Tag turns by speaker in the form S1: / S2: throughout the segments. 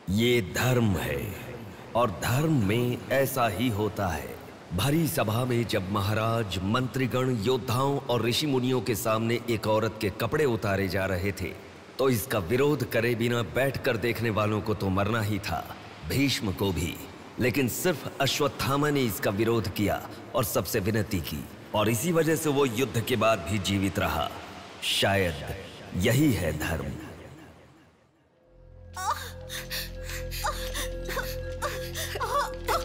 S1: ये धर्म है और धर्म में ऐसा ही होता है। भरी सभा में जब महाराज, मंत्रीगण, योद्धाओं और ऋषि मुनियों के सामने एक औरत के कपड़े उतारे जा रहे थे तो इसका विरोध करे बिना बैठकर देखने वालों को तो मरना ही था, भीष्म को भी। लेकिन सिर्फ अश्वत्थामा ने इसका विरोध किया और सबसे विनती की, और इसी वजह से वो युद्ध के बाद भी जीवित रहा। शायद यही है धर्म।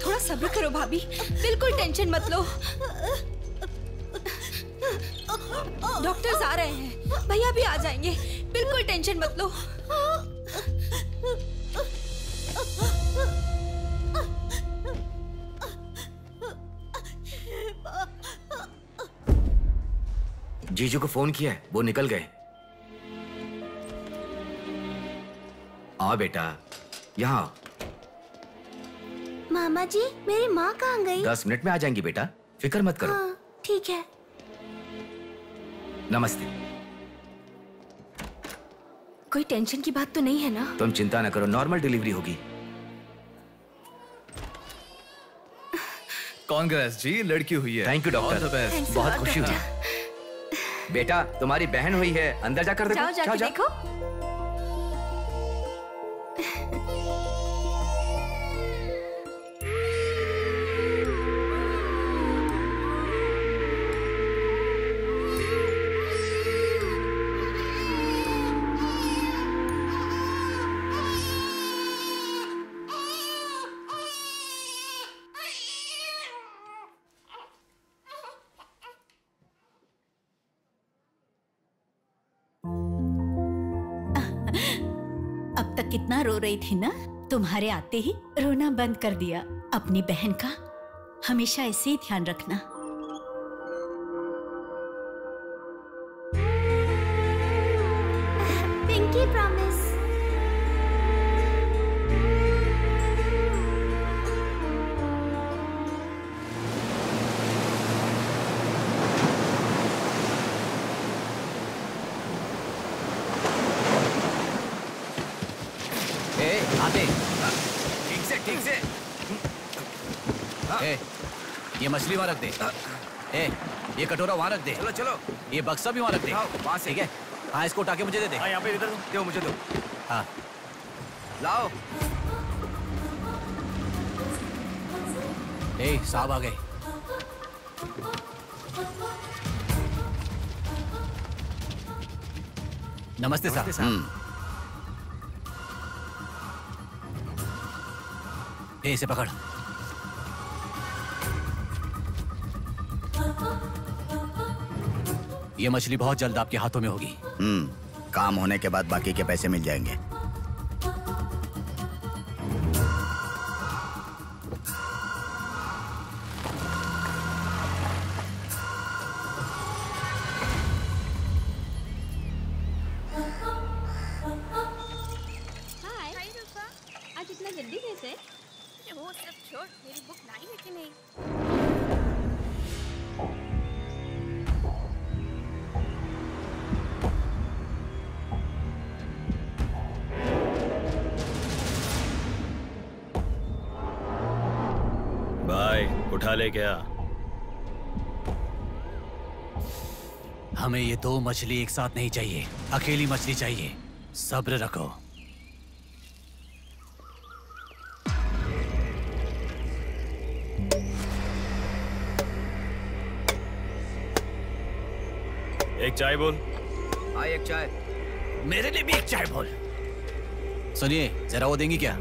S2: थोड़ा सब्र करो भाभी, बिल्कुल टेंशन मत लो। डॉक्टर्स आ रहे हैं, भैया भी आ जाएंगे, बिल्कुल टेंशन मत लो।
S3: जीजू को फोन किया है, वो निकल गए। आओ बेटा, यहाँ।
S4: मामा जी, मेरी माँ कहाँ गई?
S3: 10 मिनट में आ जाएंगी बेटा, फिक्र मत करो।
S4: हाँ, ठीक है।
S3: नमस्ते।
S2: कोई टेंशन की बात तो नहीं है ना?
S3: तुम चिंता न करो, नॉर्मल डिलीवरी होगी।
S5: कांग्रेस जी, लड़की हुई है।
S3: थैंक यू डॉक्टर, बहुत खुशी हुई। बेटा, तुम्हारी बहन हुई है, अंदर जाकर देखो।
S2: जाओ, जाके देखो।
S6: कितना रो रही थी ना, तुम्हारे आते ही रोना बंद कर दिया। अपनी बहन का हमेशा ऐसे ही ध्यान रखना।
S4: Pinky promise.
S7: आते
S3: ठीक से।
S7: ए, ये मछली वहाँ रख दे। ए, ये कटोरा वहाँ रख दे।
S3: चलो।
S7: ये बक्सा भी वहाँ रख दे।
S3: वहाँ से।
S7: ठीक है। हाँ, इसको उठा के मुझे दे दे।
S3: यहाँ पे इधर दो, मुझे दो।
S7: हाँ,
S3: लाओ।
S7: ए, साहब आ गए। नमस्ते साहब। इसे पकड़। ये मछली बहुत जल्द आपके हाथों में होगी।
S8: काम होने के बाद बाकी के पैसे मिल जाएंगे।
S2: आज इतना जल्दी कैसे?
S9: वो सब छोड़, मेरी बुक लाई है कि नहीं?
S10: भाई उठा ले क्या?
S7: हमें ये 2 मछली एक साथ नहीं चाहिए, अकेली मछली चाहिए। सब्र रखो।
S10: एक चाय बोल।
S3: हाँ, एक चाय।
S7: मेरे लिए भी एक चाय बोल। सुनिए, जरा वो देंगी क्या?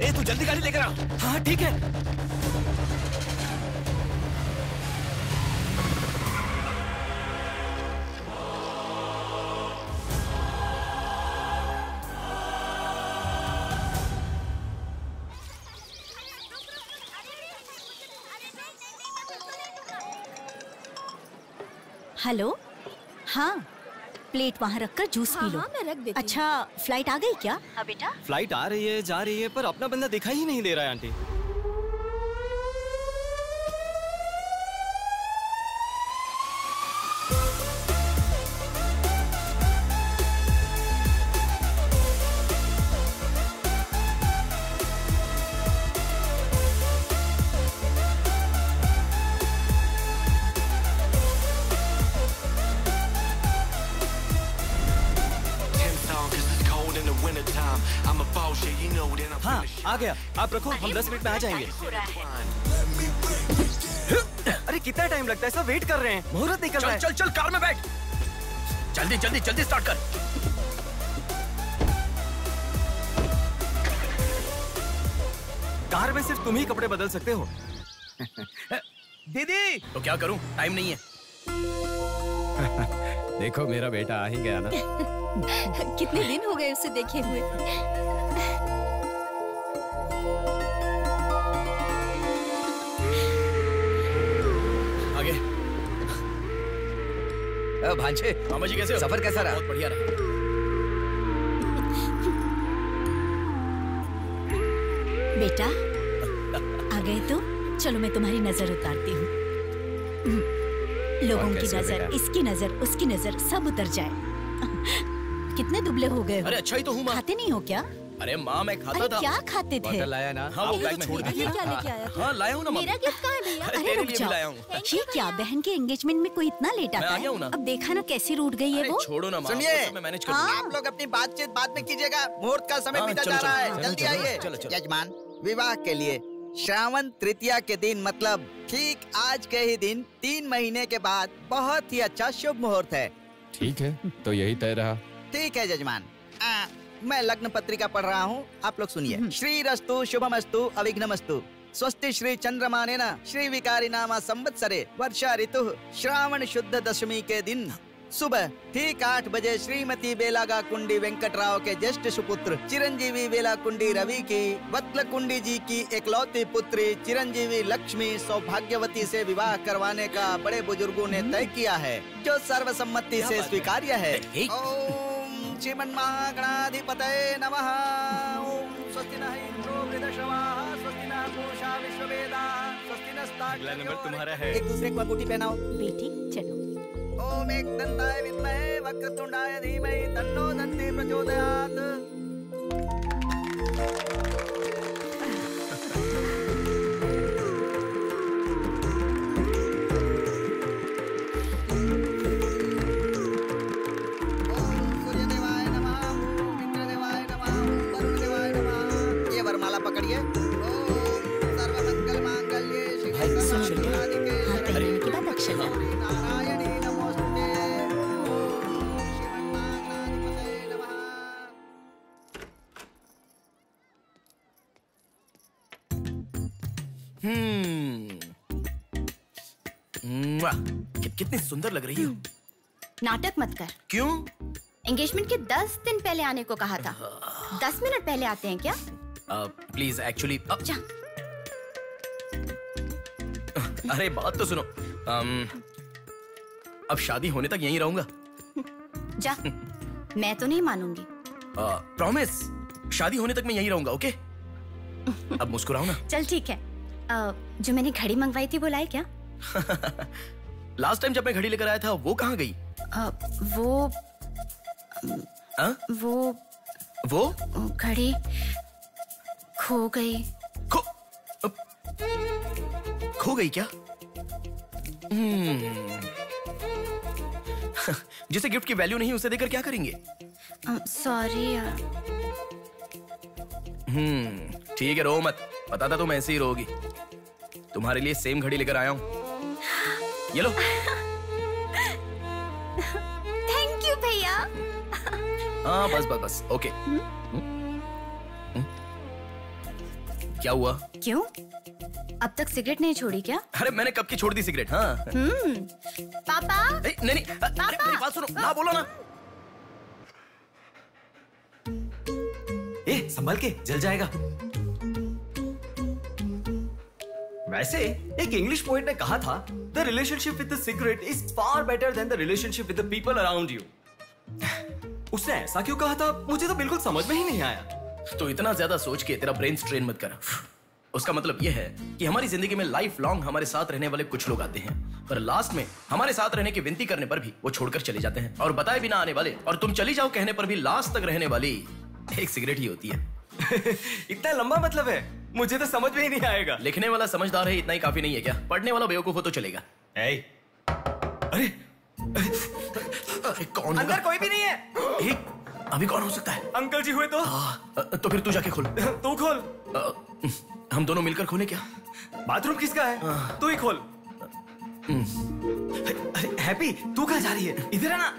S7: ए तू जल्दी गाड़ी लेकर आ।
S5: हाँ ठीक है।
S6: हेलो, हाँ प्लेट वहाँ रखकर जूस पी लो।
S2: हाँ, मैं रख देती हूँ।
S6: अच्छा फ्लाइट आ गई क्या? हाँ बेटा।
S7: फ्लाइट आ रही है, जा रही है, पर अपना बंदा दिखाई ही नहीं दे रहा है आंटी। हाँ आ गया, आप रखो, हम 10 मिनट में आ जाएंगे। अरे कितना टाइम लगता है, सब वेट कर रहे हैं, मुहूर्त निकल रहा है।
S3: चल चल कार में बैठ, जल्दी जल्दी जल्दी स्टार्ट कर।
S7: कार में सिर्फ तुम ही कपड़े बदल सकते हो। दीदी
S3: तो क्या करूं, टाइम नहीं है।
S7: देखो मेरा बेटा आ ही गया ना।
S2: कितने दिन हो गए उसे देखे हुए।
S3: आगे। भांजे, मामा जी कैसे हो? सफर कैसा रहा? बहुत बढ़िया रहा।
S6: बेटा आ गए तो चलो मैं तुम्हारी नजर उतारती हूँ। लोगों की नजर, इसकी नजर, उसकी नजर, सब उतर जाए। कितने दुबले हो गए हो?
S3: अरे अच्छा ही तो हूँ माँ।
S6: खाते नहीं हो क्या?
S3: अरे माँ मैं खाता था।
S6: क्या खाते थे?
S3: बॉटल लाया ना। हाँ वो बैग में छोड़
S2: ये क्या लेके आया?
S3: हाँ लाया हूँ ना माँ।
S2: मेरा गिफ्ट कहाँ है भैया?
S6: अरे रुक जाओ, ये क्या बहन के एंगेजमेंट में कोई इतना लेट आता है? अब देखा ना कैसी रूठ गई है वो।
S3: छोड़ो ना माँ,
S8: सुनिए,
S3: मैं मैनेज कर
S6: हाँ?
S8: आप लोग अपनी बातचीत बाद में कीजिएगा, मुहूर्त का समय बीता जा रहा है। जल्दी आइए। यजमान, विवाह के लिए श्रावण तृतीया के दिन, मतलब ठीक आज के ही दिन 3 महीने के बाद बहुत ही अच्छा शुभ मुहूर्त है।
S11: ठीक है, तो यही तय रहा।
S8: ठीक है यजमान, मैं लग्न पत्रिका पढ़ रहा हूँ, आप लोग सुनिए। श्रीरस्तु शुभमस्तु अविघ्नमस्तु स्वस्ति श्री चंद्रमानेन श्री विकारी नामा संवत्सरे वर्षा ऋतु श्रावण शुद्ध दशमी के दिन सुबह ठीक 8 बजे श्रीमती बेलागा कुंडी वेंकटराव के ज्येष्ठ सुपुत्र चिरंजीवी बेलाकुंडी रवि की वत्लकुंडी जी की एकलौती पुत्री चिरंजीवी लक्ष्मी सौभाग्यवती से विवाह करवाने का बड़े बुजुर्गों ने तय किया है, जो सर्वसम्मति से स्वीकार्य है। ओम श्रीमन्महागणाधिपतये नमः। ओम स्वस्ति नः इंद्रो वृद्धश्रवाः स्वस्ति नः पूषा विश्ववेदाः स्वस्ति नस्तार्क्ष्यो।
S7: अगला नंबर तुम्हारा है।
S8: एक दूसरे को अंगूठी पहनाओ।
S6: बेटी चलो।
S8: ओम एकदंताय विद्महे वक्रतुंडाय धीमहि तन्नो दन्ती प्रचोदयात्। ओम सूर्यदेवाय नमः, ओम इंद्रदेवाय नमः, ओम वरुणदेवाय नमः। ये वरमाला पकड़िए। ओम सर्वमंगल मांगल्ये शिवे सर्वार्थसाधिके
S6: शरण्ये त्र्यंबके
S8: नारायणी नमोस्तुते। ओम श्रीमन्महागणाधिपतये नमः।
S3: कितनी सुंदर लग रही हो।
S9: नाटक मत कर।
S3: क्यों?
S9: एंगेजमेंट के 10 दिन पहले आने को कहा था। 10 मिनट पहले आते हैं क्या?
S3: प्लीज एक्चुअली
S9: जा।
S3: अरे बात तो सुनो। अब शादी होने तक यहीं रहूंगा।
S9: जा। मैं तो नहीं मानूंगी।
S3: प्रॉमिस, शादी होने तक मैं यहीं रहूंगा। ओके? अब मुस्कुराओ ना।
S9: चल ठीक है। जो मैंने घड़ी मंगवाई थी वो लाए क्या?
S3: लास्ट टाइम जब मैं घड़ी लेकर आया था वो कहाँ गई? वो
S9: घड़ी खो गई।
S3: खो गई क्या? जिसे गिफ्ट की वैल्यू नहीं उसे देकर क्या करेंगे?
S9: सॉरी यार।
S3: ठीक है, रो मत। पता था तुम ऐसे ही रोगी। तुम्हारे लिए सेम घड़ी लेकर आया हूँ। ये लो।
S9: थैंक यू भैया।
S3: हाँ बस बस बस। ओके। क्या हुआ?
S9: क्यों? अब तक सिगरेट नहीं छोड़ी क्या?
S3: अरे मैंने कब की छोड़ दी सिगरेट। हाँ।
S9: पापा।
S3: नहीं मेरी बात सुनो ना, बोलो ना।
S12: संभल के, जल जाएगा। वैसे एक इंग्लिश पोएट ने कहा था, the relationship with the cigarette is far better than the relationship with the people around you. उसने ऐसा क्यों कहा था, मुझे तो बिल्कुल समझ में ही नहीं आया।
S3: तो इतना ज्यादा सोच के तेरा ब्रेन स्ट्रेन मत कर। उसका मतलब यह है कि हमारी जिंदगी में लाइफ लॉन्ग हमारे साथ रहने वाले कुछ लोग आते हैं, पर लास्ट में हमारे साथ रहने की विनती करने पर भी वो छोड़कर चले जाते हैं, और बताए बिना आने वाले और तुम चली जाओ कहने पर भी लास्ट तक रहने वाली एक सिगरेट ही होती है।
S12: इतना लंबा मतलब है, मुझे तो समझ में ही नहीं आएगा।
S3: लिखने वाला समझदार है इतना ही काफी नहीं है क्या? पढ़ने वाला बेवकूफ हो तो चलेगा।
S12: अरे
S3: कौन?
S12: अंदर कोई भी नहीं है।
S3: अभी कौन हो सकता है?
S12: अंकल जी हुए तो
S3: फिर तू जाके खोल।
S12: तू खोल।
S3: हम दोनों मिलकर खोले क्या?
S12: बाथरूम किसका है? तू ही खोल। हैप्पी, तू कहाँ जा रही है? इधर है ना।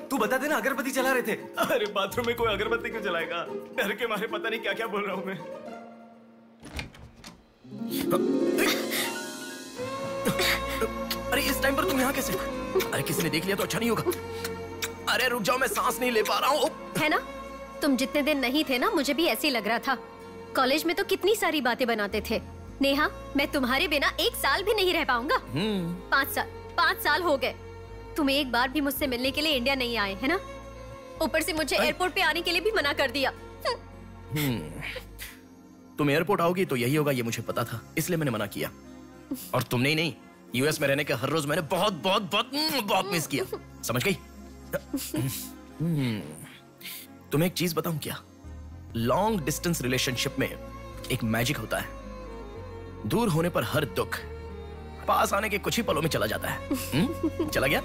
S12: तू बता देना, अगरबत्ती जला रहे थे। अरे बाथरूम में कोई अगरबत्ती क्यों जलाएगा? डर के मारे पता नहीं क्या क्या बोल रहा हूँ मैं।
S3: अरे इस टाइम पर तुम यहाँ कैसे? अरे किसी ने देख लिया तो अच्छा नहीं होगा। अरे रुक जाओ, मैं सांस नहीं ले पा रहा हूँ।
S13: है ना, तुम जितने दिन नहीं थे ना, मुझे भी ऐसे ही लग रहा था। कॉलेज में तो कितनी सारी बातें बनाते थे। नेहा, मैं तुम्हारे बिना 1 साल भी नहीं रह पाऊंगा। 5 साल हो गए। तुम एक बार भी मुझसे मिलने के लिए इंडिया नहीं आए, है ना? ऊपर से मुझे एयरपोर्ट पे आने के लिए भी मना कर दिया।
S3: तुम एयरपोर्ट आओगी तो यही होगा, ये मुझे पता था, इसलिए मैंने मना किया। और तुमने ही नहीं, यूएस में रहने के हर रोज मैंने बहुत बहुत बहुत बहुत मिस किया। समझ गई? तुम्हें एक चीज बताऊं क्या? लॉन्ग डिस्टेंस रिलेशनशिप में एक मैजिक होता है। दूर होने पर हर दुख पास आने के कुछ ही पलों में चला जाता है। चला गया?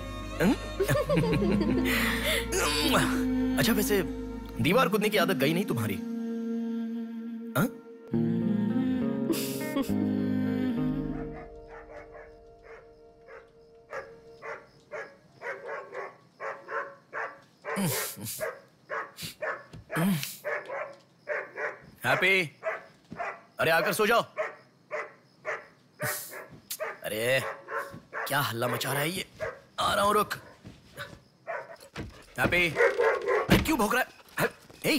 S3: अच्छा, वैसे दीवार कूदने की आदत गई नहीं तुम्हारी? हैप्पी, अरे आकर सो जाओ। अरे क्या हल्ला मचा रहा है ये? आ रहा हूं, रुक। हैप्पी, क्यों भौंक रहा है? हे,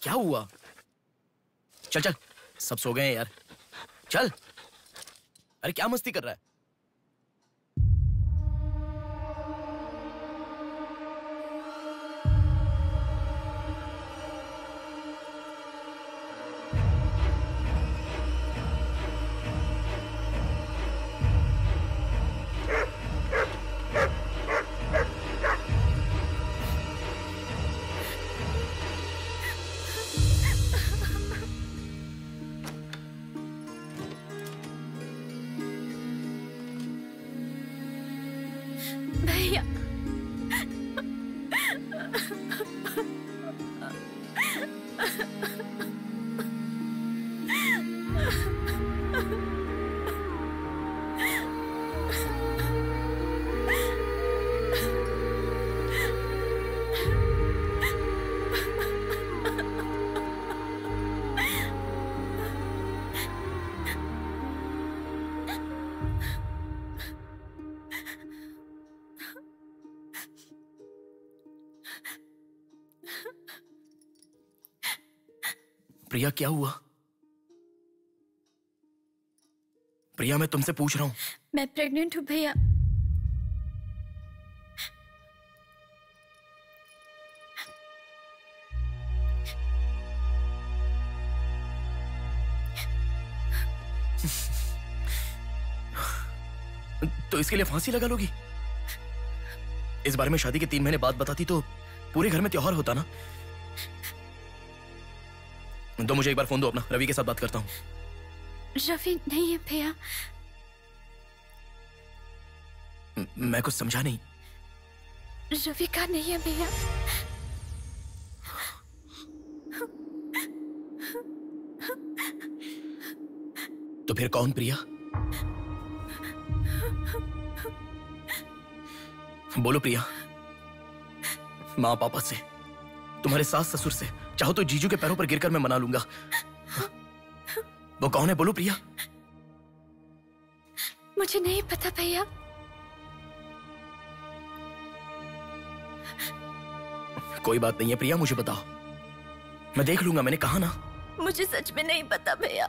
S3: क्या हुआ? चल चल, सब सो गए हैं यार, चल। अरे क्या मस्ती कर रहा है?
S9: भैया,
S3: प्रिया, क्या हुआ? प्रिया, मैं तुमसे पूछ रहा हूं।
S9: मैं प्रेग्नेंट हूँ भैया।
S3: तो इसके लिए फांसी लगा लोगी? इस बारे में शादी के 3 महीने बाद बताती तो पूरे घर में त्योहार होता ना। तो मुझे एक बार फोन दो अपना, रवि के साथ बात करता हूँ।
S9: रवि नहीं है भैया।
S3: मैं कुछ समझा नहीं।
S9: रवि का नहीं है भैया।
S3: तो फिर कौन? प्रिया, बोलो प्रिया। माँ पापा से, तुम्हारे सास ससुर से, चाहो तो जीजू के पैरों पर गिरकर मैं मना लूंगा। वो कौन है, बोलो प्रिया।
S9: मुझे नहीं पता भैया।
S3: कोई बात नहीं है प्रिया, मुझे बताओ, मैं देख लूंगा, मैंने कहा ना।
S9: मुझे सच में नहीं पता भैया।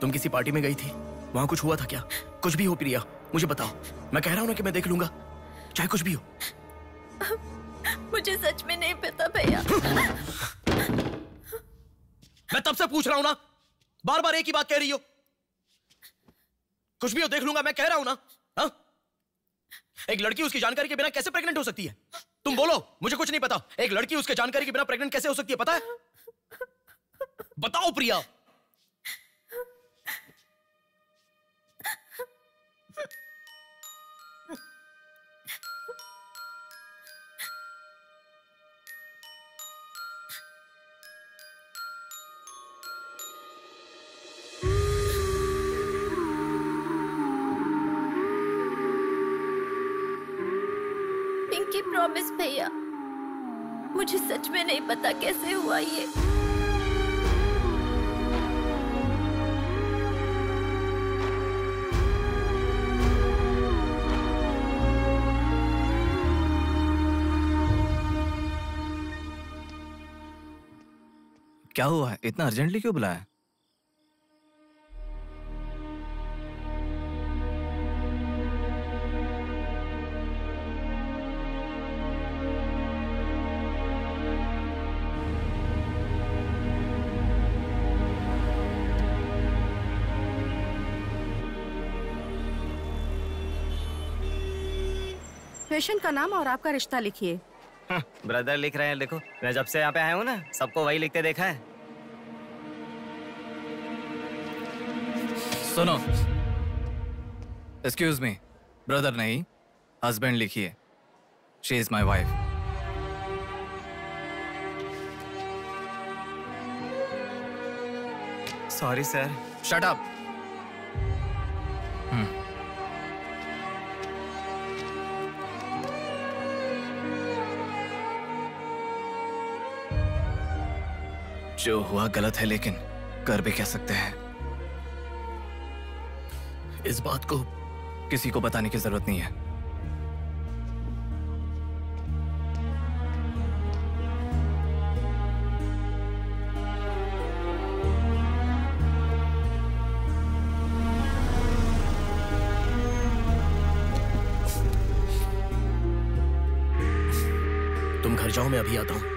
S3: तुम किसी पार्टी में गई थी, वहां कुछ हुआ था क्या? कुछ भी हो प्रिया, मुझे बताओ। मैं कह रहा हूं ना कि मैं देख लूंगा, चाहे कुछ भी हो।
S9: मुझे सच में नहीं पता भैया।
S3: मैं तब से पूछ रहा हूं ना, बार बार एक ही बात कह रही हो। कुछ भी हो, देख लूंगा, मैं कह रहा हूं ना। हा? एक लड़की उसकी जानकारी के बिना कैसे प्रेग्नेंट हो सकती है? तुम बोलो, मुझे कुछ नहीं पता। एक लड़की उसके जानकारी के बिना प्रेग्नेंट कैसे हो सकती है, पता है? बताओ प्रिया।
S9: पिंकी प्रॉमिस भैया, मुझे सच में नहीं पता कैसे हुआ ये।
S5: क्या हुआ है? इतना अर्जेंटली क्यों बुलाया?
S14: पेशेंट का नाम और आपका रिश्ता लिखिए।
S15: ब्रदर लिख रहे हैं, देखो। मैं जब से यहाँ पे आया हूँ ना, सबको वही लिखते देखा है।
S5: सुनो, एक्सक्यूज मी, ब्रदर नहीं, हस्बैंड लिखिए। She is my wife.
S15: Sorry sir.
S5: Shut up. जो हुआ गलत है, लेकिन कर भी कह सकते हैं।
S3: इस बात को
S5: किसी को बताने की जरूरत नहीं है।
S3: तुम घर जाओ, मैं अभी आता हूं।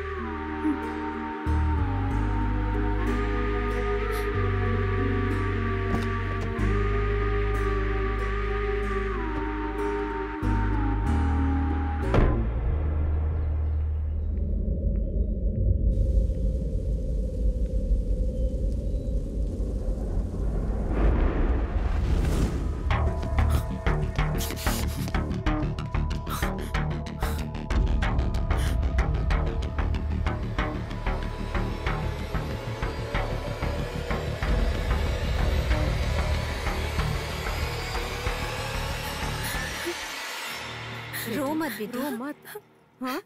S14: रो मत बेटी, रो मत। हाँ?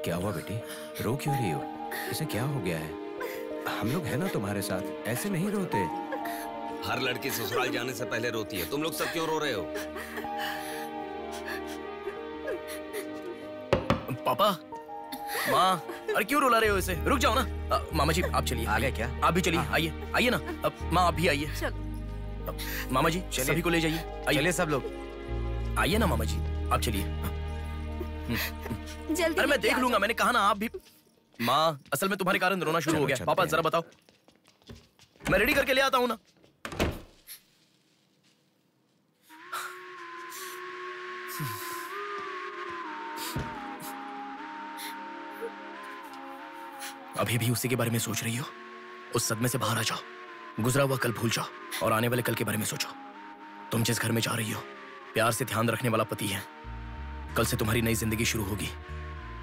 S11: क्या हुआ बेटी? रो क्यों रही हो? इसे क्या हो गया है? हम लोग हैं ना तुम्हारे साथ, ऐसे नहीं रोते।
S1: हर लड़की ससुराल जाने से पहले रोती है, तुम लोग सब क्यों रो रहे हो?
S3: पापा, माँ, अरे क्यों रुला रहे हो इसे? रुक जाओ ना। मामा जी आप चलिए।
S15: आ गए क्या?
S3: आप भी चलिए, आइए आइए ना। माँ आप भी आइए। मामा जी सभी को ले जाइए।
S15: चलिए सब लोग,
S3: आइए ना मामा जी, आप चलिए।
S14: जल्दी।
S3: अरे मैं देख लूंगा, मैंने कहा ना। आप भी। माँ, असल में तुम्हारे कारण रोना शुरू हो गया। पापा जरा बताओ, मैं रेडी करके ले आता हूँ ना। अभी भी उसी के बारे में सोच रही हो? उस सदमे से बाहर आ जाओ, गुजरा हुआ कल भूल जाओ और आने वाले कल के बारे में सोचो। तुम जिस घर में जा रही हो, प्यार से ध्यान रखने वाला पति है। कल से तुम्हारी नई जिंदगी शुरू होगी,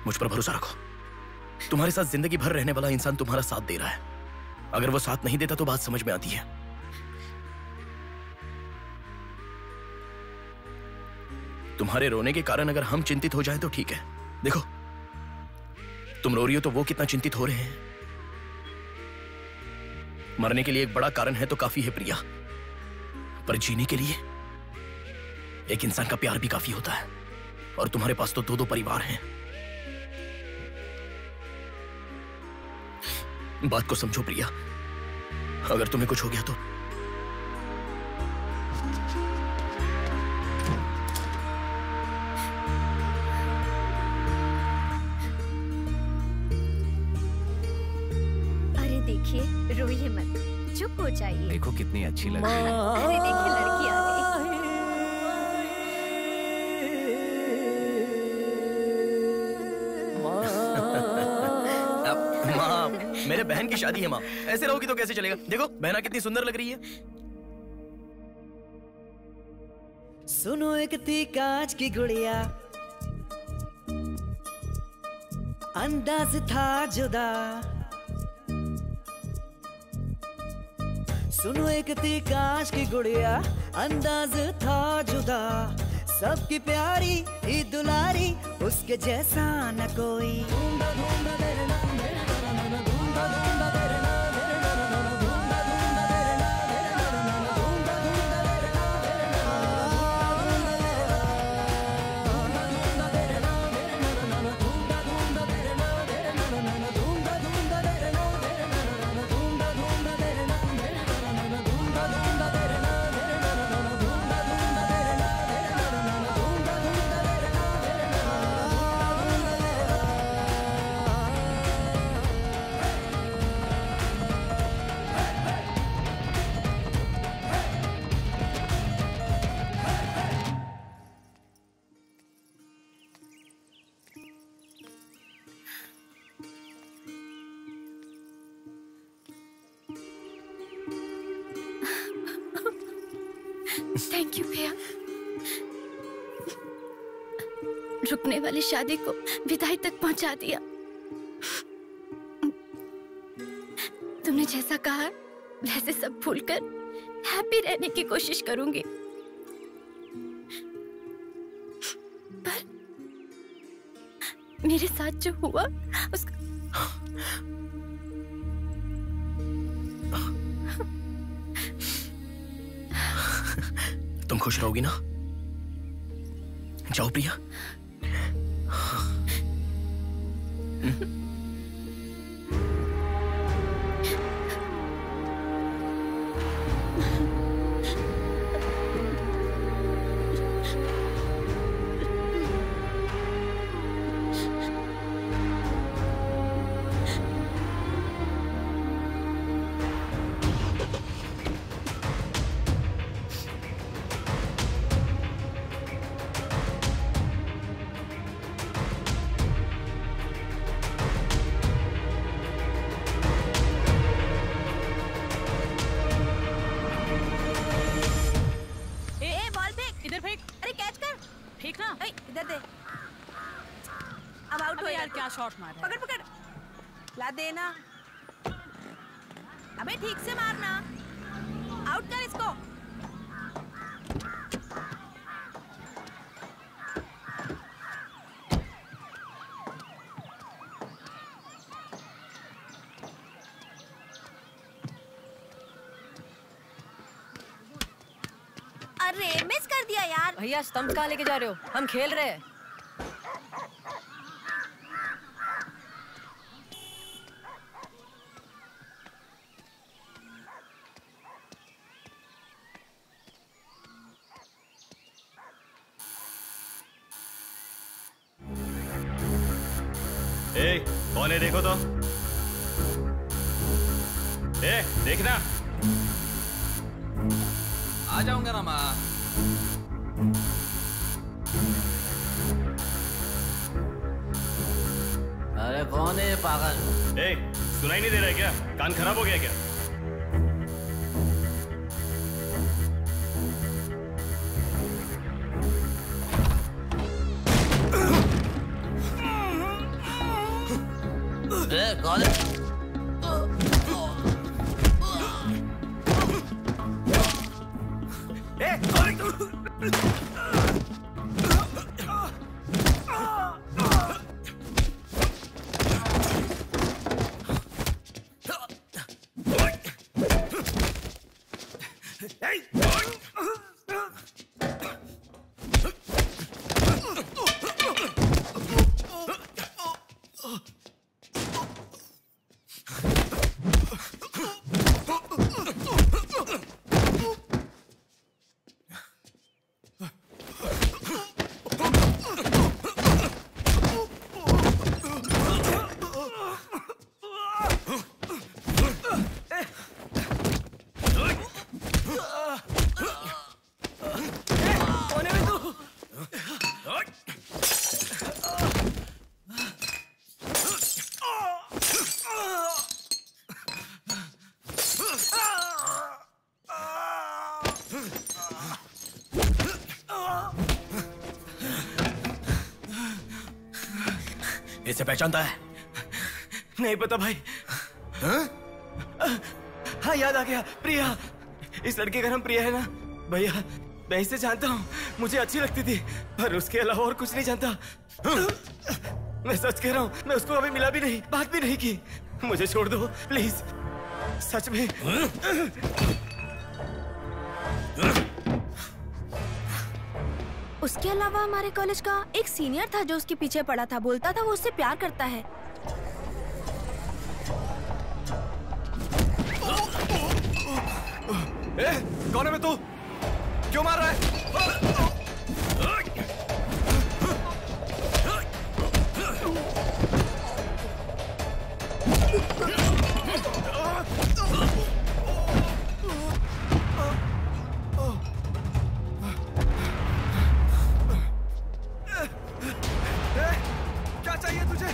S3: मुझ पर भरोसा रखो। तुम्हारे साथ जिंदगी भर रहने वाला इंसान तुम्हारा साथ दे रहा है। अगर वो साथ नहीं देता तो बात समझ में आती है। तुम्हारे रोने के कारण अगर हम चिंतित हो जाएं तो ठीक है। देखो, तुम रो रही हो तो वो कितना चिंतित हो रहे हैं। मरने के लिए एक बड़ा कारण है तो काफी है प्रिया, पर जीने के लिए एक इंसान का प्यार भी काफी होता है। और तुम्हारे पास तो 2-2 परिवार हैं। बात को समझो प्रिया, अगर तुम्हें कुछ हो गया तो
S13: अरे देखिए, रोइए मत, चुप हो जाइए।
S11: देखो कितनी अच्छी लग रही है।
S13: अरे देखिए, लड़की आ गई।
S3: माँ, मेरे बहन की शादी है माँ, ऐसे रहोगी तो कैसे चलेगा। देखो बहना कितनी सुंदर लग रही है।
S16: सुनो एक थी कांच की गुड़िया, अंदाज था जुदा। सुनो एक थी कांच की गुड़िया, अंदाज था जुदा। सबकी प्यारी ही दुलारी, उसके जैसा न कोई।
S9: थैंक यू भैया, रुकने वाली शादी को विदाई तक पहुंचा दिया। तुमने जैसा कहा वैसे सब भूलकर हैप्पी रहने की कोशिश करूंगी। पर मेरे साथ जो हुआ उसका
S3: तुम खुश रहोगी ना? जाओ प्रिया।
S17: शॉट मार पकड़ पकड़ ला देना। अबे ठीक से मारना, आउट कर इसको।
S14: अरे मिस कर दिया यार।
S18: भैया स्टंप कहाँ लेके जा रहे हो? हम खेल रहे हैं।
S10: कौन है देखो तो। देखना।
S5: आ जाऊंगा ना माँ।
S7: अरे कौन है पागल?
S10: सुनाई नहीं दे रहा है क्या? कान खराब हो गया क्या?
S7: कौन है?
S3: इसे पहचानता है?
S12: नहीं पता भाई। हाँ याद आ गया, प्रिया। इस लड़के का नाम प्रिया है ना भैया? मैं इसे जानता हूँ, मुझे अच्छी लगती थी, पर उसके अलावा और कुछ नहीं जानता। मैं सच कह रहा हूँ, मैं उसको अभी मिला भी नहीं, बात भी नहीं की। मुझे छोड़ दो प्लीज, सच में।
S17: उसके अलावा हमारे कॉलेज का एक सीनियर था जो उसके पीछे पड़ा था, बोलता था वो उससे प्यार करता है।
S12: कौन है मैं तू? क्यों मार रहा है? क्या चाहिए तुझे?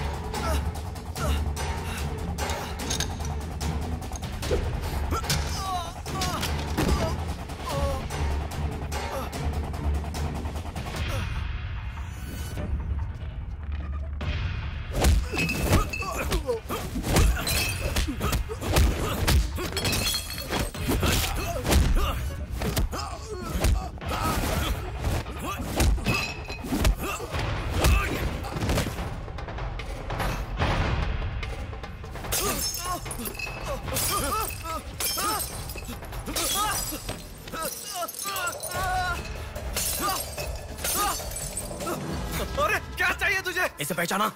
S12: अरे क्या चाहिए तुझे?
S3: इसे पहचाना?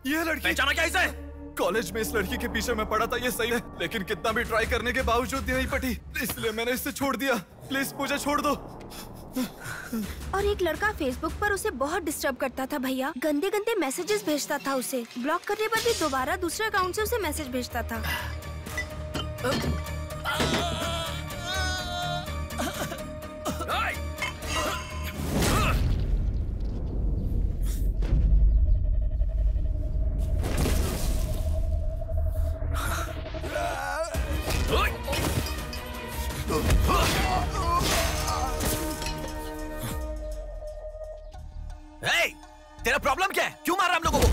S12: ये लड़की
S3: पहचाना क्या इसे?
S12: कॉलेज में इस लड़की के पीछे मैं पड़ा था, ये सही है, लेकिन कितना भी ट्राई करने के बावजूद नहीं पटी, इसलिए मैंने इसे छोड़ दिया। प्लीज मुझे छोड़ दो।
S17: और एक लड़का फेसबुक पर उसे बहुत डिस्टर्ब करता था भैया, गंदे गंदे मैसेजेस भेजता था उसे। ब्लॉक करने पर भी दोबारा दूसरे अकाउंट से उसे मैसेज भेजता था।
S3: Hey, तेरा प्रॉब्लम क्या है? क्यों मार रहा हम लोगों को?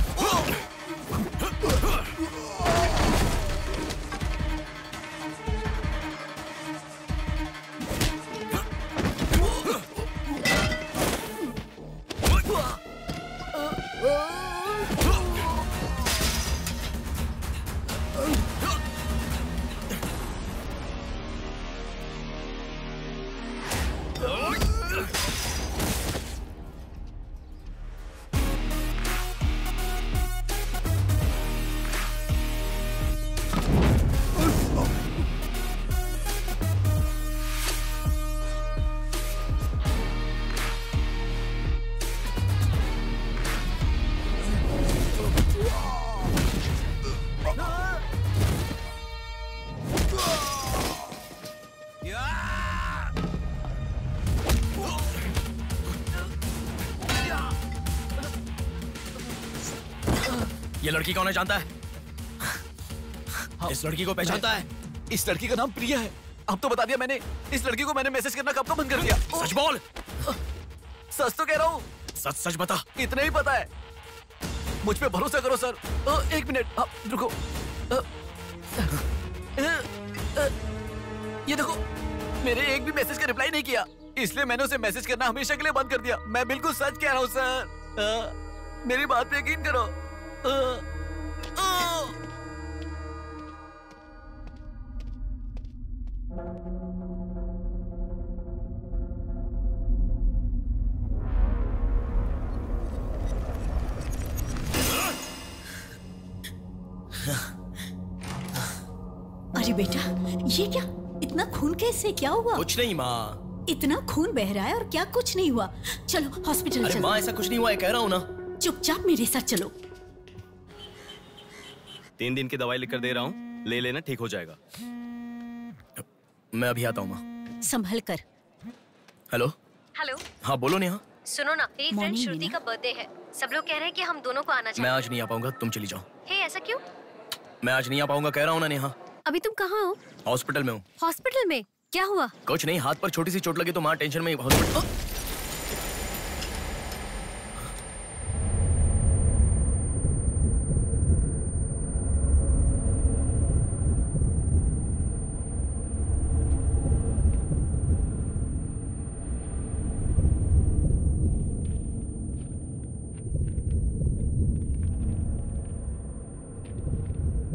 S3: ये लड़की कौन है जानता है? इस लड़की को पहचानता है?
S12: इस लड़की का नाम प्रिया है। अब तो बता दिया मैंने। इस लड़की को मैंने मैसेज करना कब का बंद कर दिया।
S3: सच बोल।
S12: सच तो कह रहा हूँ।
S3: सच सच बता।
S12: इतना ही पता है, मुझ पे भरोसा करो सर। एक मिनट रुको। ये देखो, मेरे एक भी मैसेज का रिप्लाई नहीं किया, इसलिए मैंने उसे मैसेज करना हमेशा के लिए बंद कर दिया। मैं बिल्कुल सच कह रहा हूँ सर, मेरी बात पे यकीन करो।
S6: अरे बेटा, ये क्या? इतना खून कैसे? क्या हुआ?
S3: कुछ नहीं माँ।
S6: इतना खून बह रहा है और क्या कुछ नहीं हुआ? चलो हॉस्पिटल
S3: अरे
S6: चलो।
S3: माँ ऐसा कुछ नहीं हुआ है, कह रहा हूँ ना।
S6: चुपचाप मेरे साथ चलो।
S10: 3 दिन की दवाई लिख कर दे रहा हूँ, ले लेना, ठीक हो जाएगा।
S3: मैं अभी आता हूँ माँ।
S6: संभल कर।
S3: हेलो।
S13: हेलो।
S3: हाँ बोलो नेहा।
S13: सुनो ना, मेरी फ्रेंड श्रुति का बर्थडे है। सब लोग कह रहे हैं कि हम दोनों को आना चाहिए।
S3: मैं आज नहीं आ पाऊंगा, तुम चली जाओ।
S13: हे, ऐसा क्यों?
S3: मैं आज नहीं आ पाऊंगा, कह रहा हूँ ना नेहा।
S13: अभी तुम कहाँ हो?
S3: हॉस्पिटल में हूँ।
S13: हॉस्पिटल में? क्या हुआ?
S3: कुछ नहीं, हाथ पर छोटी सी चोट लगी तो माँ टेंशन में हॉस्पिटल।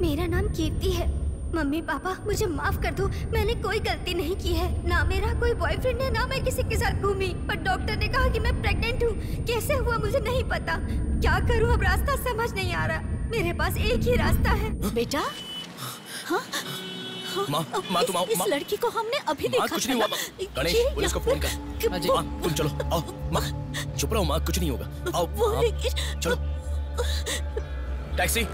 S17: मेरा नाम कीर्ति है। मम्मी पापा मुझे माफ कर दो, मैंने कोई गलती नहीं की है। ना मेरा कोई बॉयफ्रेंड है, ना मैं किसी के साथ घूमी। पर डॉक्टर ने कहा कि मैं प्रेग्नेंट हूँ। कैसे हुआ मुझे नहीं पता। क्या करूँ अब, रास्ता समझ नहीं आ रहा। मेरे पास एक ही रास्ता है।
S6: बेटा, हाँ?
S3: माँ तुम आओ।
S6: इस लड़की को हमने अभी देखा।
S3: कुछ नहीं हुआ। गणेश, पुलिस को फोन कर। माँ तुम चलो, आओ। माँ चुप रहो माँ, कुछ नहीं होगा। आओ चलो। टैक्सी।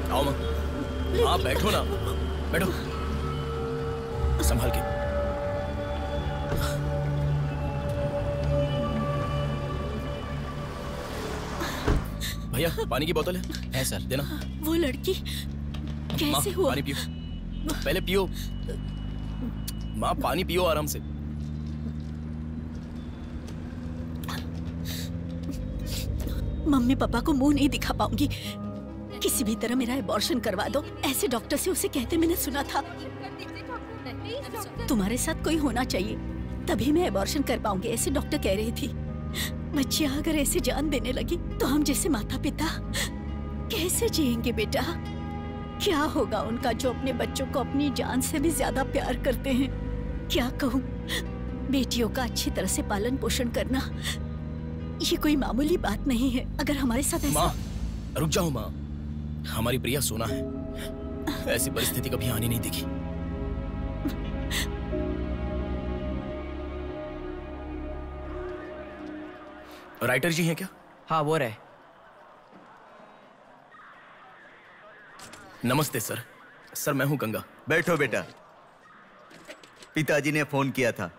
S3: आओ माँ। हाँ बैठो ना, बैठो संभाल के। भैया पानी की बोतल है सर, देना।
S6: वो लड़की कैसे हुआ?
S3: पानी पियो, पहले पियो माँ, पानी पियो आराम से।
S6: मम्मी पापा को मुंह नहीं दिखा पाऊंगी। किसी भी तरह मेरा एबॉर्शन करवा दो, ऐसे डॉक्टर से उसे कहते मैंने सुना था। तुम्हारे साथ कोई होना चाहिए, तभी मैं एबॉर्शन कर पाऊंगी, ऐसे डॉक्टर कह रही थी। बच्चियां अगर ऐसे जान देने लगी तो हम जैसे माता पिता कैसे जिएंगे बेटा? क्या होगा उनका जो अपने बच्चों को अपनी जान से भी ज्यादा प्यार करते हैं? क्या कहूँ, बेटियों का अच्छी तरह से पालन पोषण करना ये कोई मामूली बात नहीं है। अगर हमारे साथ ऐसा...
S3: माँ रुक जाओ माँ, हमारी प्रिया सोना है, ऐसी परिस्थिति कभी आनी नहीं देखी। राइटर जी हैं क्या?
S15: हाँ वो रहे।
S3: नमस्ते सर। सर मैं हूं गंगा।
S8: बैठो बेटा। पिताजी ने फोन किया था,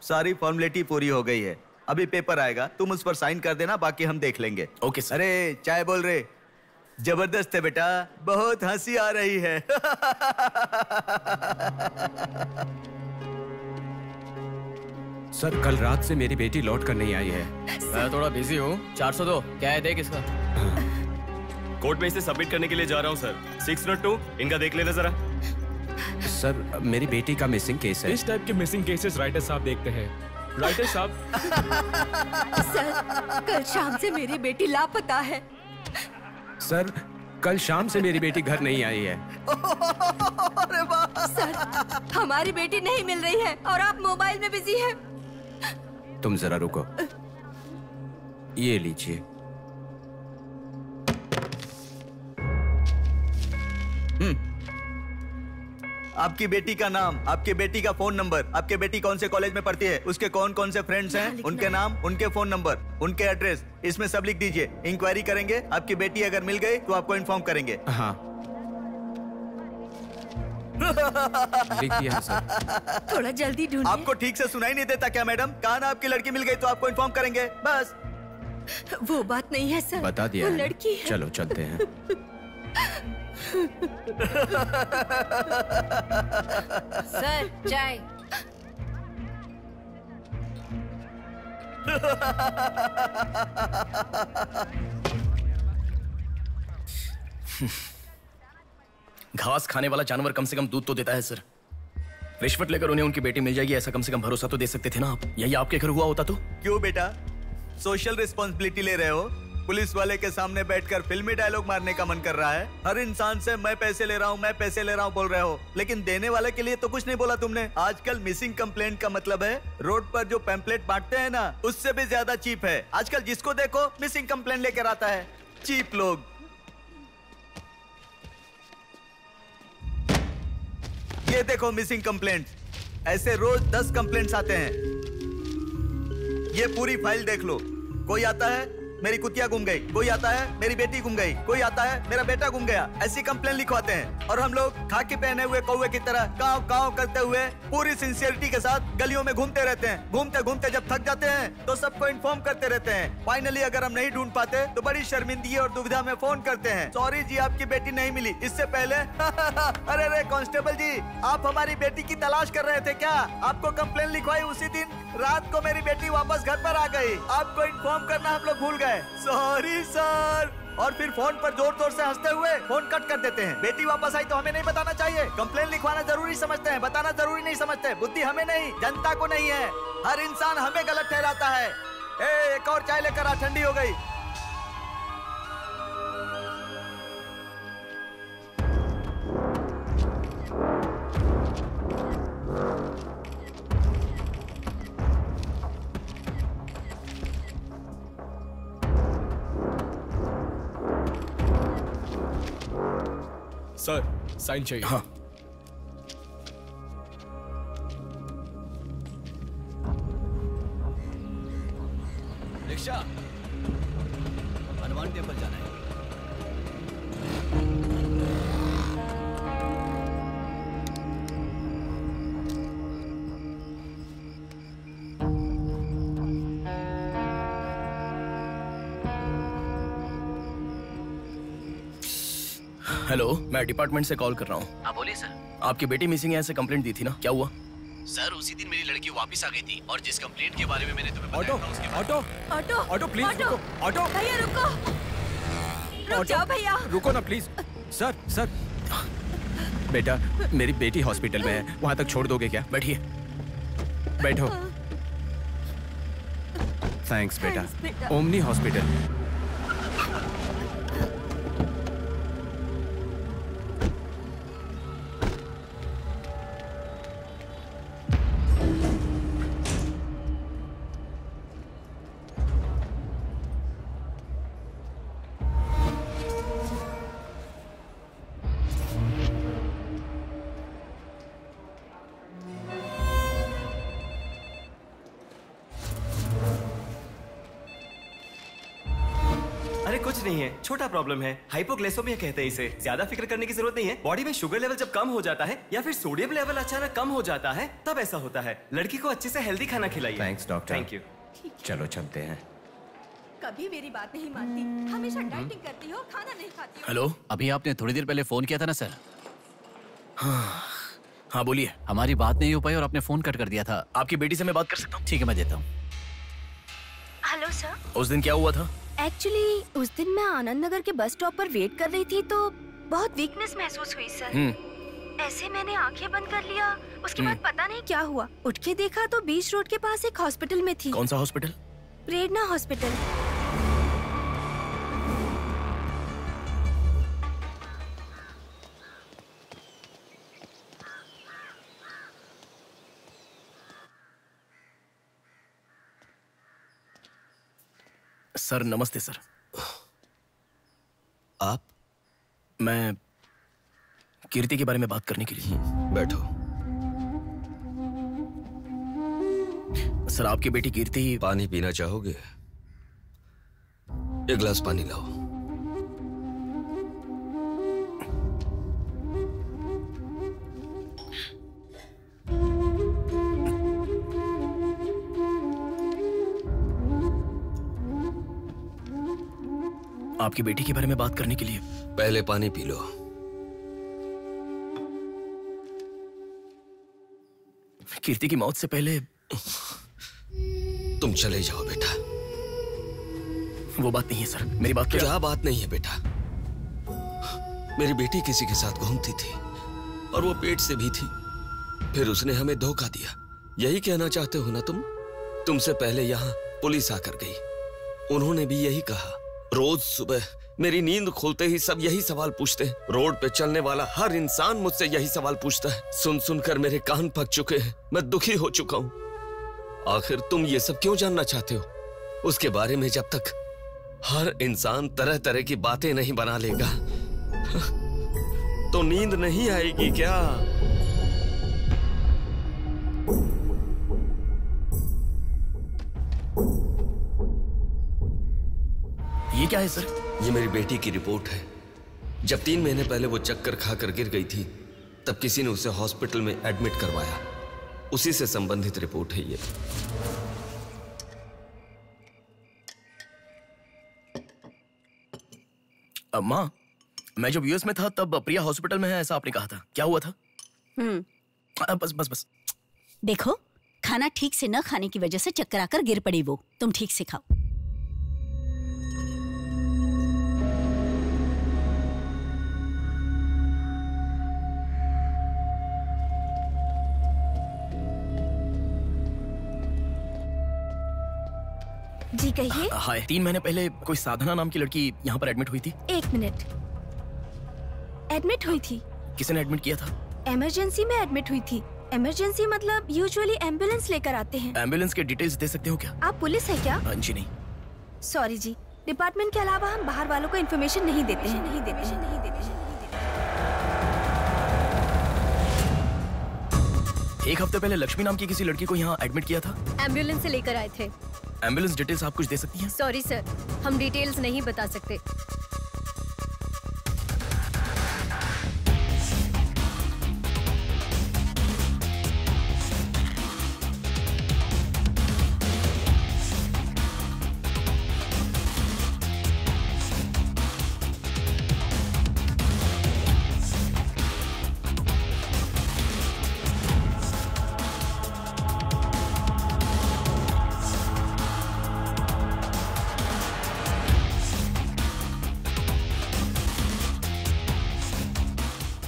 S8: सारी फॉर्मेलिटी पूरी हो गई है। अभी पेपर आएगा, तुम उस पर साइन कर देना, बाकी हम देख लेंगे।
S3: Okay sir.
S8: अरे चाय बोल रहे? जबरदस्त है बेटा, बहुत हंसी आ रही है।
S11: सर कल रात से मेरी बेटी लौट कर नहीं आई है।
S3: मैं थोड़ा बिजी हूँ। 402 क्या है, देख इसका।
S10: कोर्ट में इसे सबमिट करने के लिए जा रहा हूँ सर। 602 इनका देख लेना जरा।
S11: सर मेरी बेटी का मिसिंग केस है।
S10: इस टाइप के मिसिंग केसेस राइटर साहब देखते हैं। राइटर साहब।
S2: सर कल शाम से मेरी बेटी लापता है।
S11: सर कल शाम से मेरी बेटी घर नहीं आई है।
S2: सर हमारी बेटी नहीं मिल रही है और आप मोबाइल में बिजी हैं।
S11: तुम जरा रुको, ये लीजिए।
S8: आपकी बेटी का नाम, आपकी बेटी का फोन नंबर, आपकी बेटी कौन से कॉलेज में पढ़ती है, उसके कौन कौन से फ्रेंड्स हैं, उनके नाम, उनके फोन नंबर, उनके एड्रेस, इसमें सब लिख दीजिए। इंक्वायरी करेंगे, आपकी बेटी अगर मिल गई तो आपको इन्फॉर्म करेंगे।
S11: हाँ लिख दिया सर।
S2: थोड़ा जल्दी ढूंढिए।
S8: आपको ठीक से सुनाई नहीं देता क्या मैडम? कहा ना आपकी लड़की मिल गई तो आपको इन्फॉर्म करेंगे, बस।
S2: वो बात नहीं है सर,
S11: बता दिया
S2: वो
S11: है।
S2: लड़की है।
S11: चलो चलते हैं।
S18: सर चाय।
S3: घास खाने वाला जानवर कम से कम दूध तो देता है सर। रिश्वत लेकर उन्हें उनकी बेटी मिल जाएगी, ऐसा कम से कम भरोसा तो दे सकते थे ना आप। यही आपके घर हुआ होता तो?
S8: क्यों बेटा, सोशल रिस्पॉन्सिबिलिटी ले रहे हो? पुलिस वाले के सामने बैठकर फिल्मी डायलॉग मारने का मन कर रहा है? हर इंसान से मैं पैसे ले रहा हूँ, मैं पैसे ले रहा हूँ बोल रहे हो, लेकिन देने वाले के लिए तो कुछ नहीं बोला तुमने। आजकल मिसिंग कंप्लेंट का मतलब है रोड पर जो पैम्पलेट बांटते हैं ना, उससे भी ज्यादा चीप है। आजकल जिसको देखो मिसिंग कंप्लेंट लेकर आता है। चीप लोग। ये देखो मिसिंग कंप्लेंट। ऐसे रोज 10 कंप्लेंट्स आते हैं। ये पूरी फाइल देख लो। कोई आता है मेरी कुतिया गुम गई, कोई आता है मेरी बेटी गुम गई, कोई आता है मेरा बेटा गुम गया। ऐसी कंप्लेंट लिखवाते हैं और हम लोग खाकी पहने हुए कौवे की तरह काव काव करते हुए पूरी सिंसियरिटी के साथ गलियों में घूमते रहते हैं। घूमते घूमते जब थक जाते हैं तो सबको इन्फॉर्म करते रहते हैं। फाइनली अगर हम नहीं ढूंढ पाते तो बड़ी शर्मिंदगी और दुविधा में फोन करते हैं, सॉरी जी आपकी बेटी नहीं मिली। इससे पहले अरे रे कांस्टेबल जी, आप हमारी बेटी की तलाश कर रहे थे क्या? आपको कंप्लेंट लिखवाई उसी दिन रात को मेरी बेटी वापस घर पर आ गई। आपको इन्फॉर्म करना हम लोग भूल गए, सॉरी सर। और फिर फोन पर जोर जोर से हंसते हुए फोन कट कर देते हैं। बेटी वापस आई तो हमें नहीं बताना चाहिए। कंप्लेंट लिखवाना जरूरी समझते हैं, बताना जरूरी नहीं समझते। बुद्धि हमें नहीं, जनता को नहीं है। हर इंसान हमें गलत ठहराता है। एक और चाय लेकर आ, ठंडी हो गई।
S12: सर साइन चाहिए।
S3: हाँ।
S7: रिक्शा, हनुमान टेम्पल जाना है।
S3: हेलो, मैं डिपार्टमेंट से कॉल कर रहा हूँ।
S15: हाँ बोलिए सर।
S3: आपकी बेटी मिसिंग है ऐसे कंप्लेंट दी थी ना, क्या हुआ?
S7: सर उसी दिन मेरी लड़की वापस आ गई थी और जिस कंप्लेंट के बारे में मैंने तुम्हें
S12: auto auto
S2: auto
S12: auto please रुको। ऑटो
S2: भैया रुको, रुक जाओ भैया।
S12: रुको ना प्लीज। सर सर बेटा, मेरी बेटी हॉस्पिटल में है, वहां तक छोड़ दोगे क्या?
S3: बैठिए।
S12: बैठो। थैंक्स बेटा। Omni hospital.
S10: कुछ नहीं है, छोटा प्रॉब्लम है, हाइपोग्लाइसेमिया कहते हैं इसे। ज्यादा फिक्र करने की जरूरत नहीं है। बॉडी में शुगर लेवल जब कम हो जाता है या फिर सोडियम लेवल अचानक कम हो जाता है तब ऐसा होता है। लड़की को अच्छे से हेल्दी खाना खिलाइए।
S11: Thanks doctor.
S10: Thank you.
S11: चलो चलते हैं।
S2: कभी मेरी बात नहीं मानती, हमेशा डाइटिंग करती हो, खाना नहीं खाती हो।
S7: हेलो, अभी आपने थोड़ी देर पहले फोन किया था ना सर?
S3: हाँ बोलिए।
S7: हमारी बात नहीं हो पाई और आपने फोन कट कर दिया था।
S3: आपकी बेटी से मैं बात कर सकता हूँ?
S7: ठीक है, मैं देता हूँ।
S17: Hello sir.
S3: उस दिन क्या हुआ था?
S17: एक्चुअली उस दिन मैं आनंद नगर के बस स्टॉप पर वेट कर रही थी तो बहुत वीकनेस महसूस हुई सर। ऐसे मैंने आंखें बंद कर लिया। उसके बाद पता नहीं क्या हुआ, उठ के देखा तो बीच रोड के पास एक हॉस्पिटल में थी।
S3: कौन सा हॉस्पिटल?
S17: प्रेरणा हॉस्पिटल।
S3: सर नमस्ते सर।
S1: आप?
S3: मैं कीर्ति के बारे में बात करने के लिए।
S1: बैठो।
S3: सर आपकी बेटी कीर्ति।
S1: पानी पीना चाहोगे? एक गिलास पानी लाओ।
S3: आपकी बेटी के बारे में बात करने के लिए।
S1: पहले पानी पी लो।
S3: कीर्ति की मौत से पहले
S1: तुम चले जाओ बेटा।
S3: वो बात नहीं है सर, मेरी बात
S1: क्या बात नहीं है बेटा? मेरी बेटी किसी के साथ घूमती थी और वो पेट से भी थी, फिर उसने हमें धोखा दिया। यही कहना चाहते हो ना तुम? तुमसे पहले यहाँ पुलिस आकर गई, उन्होंने भी यही कहा। रोज सुबह मेरी नींद खुलते ही सब यही सवाल पूछते हैं। रोड पे चलने वाला हर इंसान मुझसे यही सवाल पूछता है। सुन सुनकर मेरे कान पक चुके हैं, मैं दुखी हो चुका हूँ। आखिर तुम ये सब क्यों जानना चाहते हो? उसके बारे में जब तक हर इंसान तरह तरह की बातें नहीं बना लेगा तो नींद नहीं आएगी क्या?
S3: ये क्या है सर?
S1: ये मेरी बेटी की रिपोर्ट है। जब 3 महीने पहले वो चक्कर खाकर गिर गई थी तब किसी ने उसे हॉस्पिटल में एडमिट करवाया। उसी से संबंधित रिपोर्ट है ये।
S3: माँ, मैं जब यूएस में था तब प्रिया हॉस्पिटल में है ऐसा आपने कहा था, क्या हुआ था? बस बस बस।
S6: देखो, खाना ठीक से न खाने की वजह से चक्कर आकर गिर पड़ी वो। तुम ठीक से खाओ।
S2: जी कहिए।
S3: हाय। 3 महीने पहले कोई साधना नाम की लड़की यहाँ पर एडमिट हुई थी।
S2: 1 मिनट। एडमिट हुई थी?
S3: किसने एडमिट किया था?
S2: इमरजेंसी में एडमिट हुई थी। इमरजेंसी मतलब यूजुअली एम्बुलेंस लेकर आते हैं।
S3: एम्बुलेंस के डिटेल्स दे सकते हो क्या?
S2: आप पुलिस है क्या?
S3: जी नहीं।
S2: सॉरी जी, डिपार्टमेंट के अलावा हम बाहर वालों को इन्फॉर्मेशन नहीं देते हैं।
S3: एक हफ्ते पहले लक्ष्मी नाम की किसी लड़की को यहाँ एडमिट किया था।
S13: एम्बुलेंस से लेकर आए थे।
S3: एम्बुलेंस डिटेल्स आप कुछ दे सकती हैं?
S13: सॉरी सर, हम डिटेल्स नहीं बता सकते।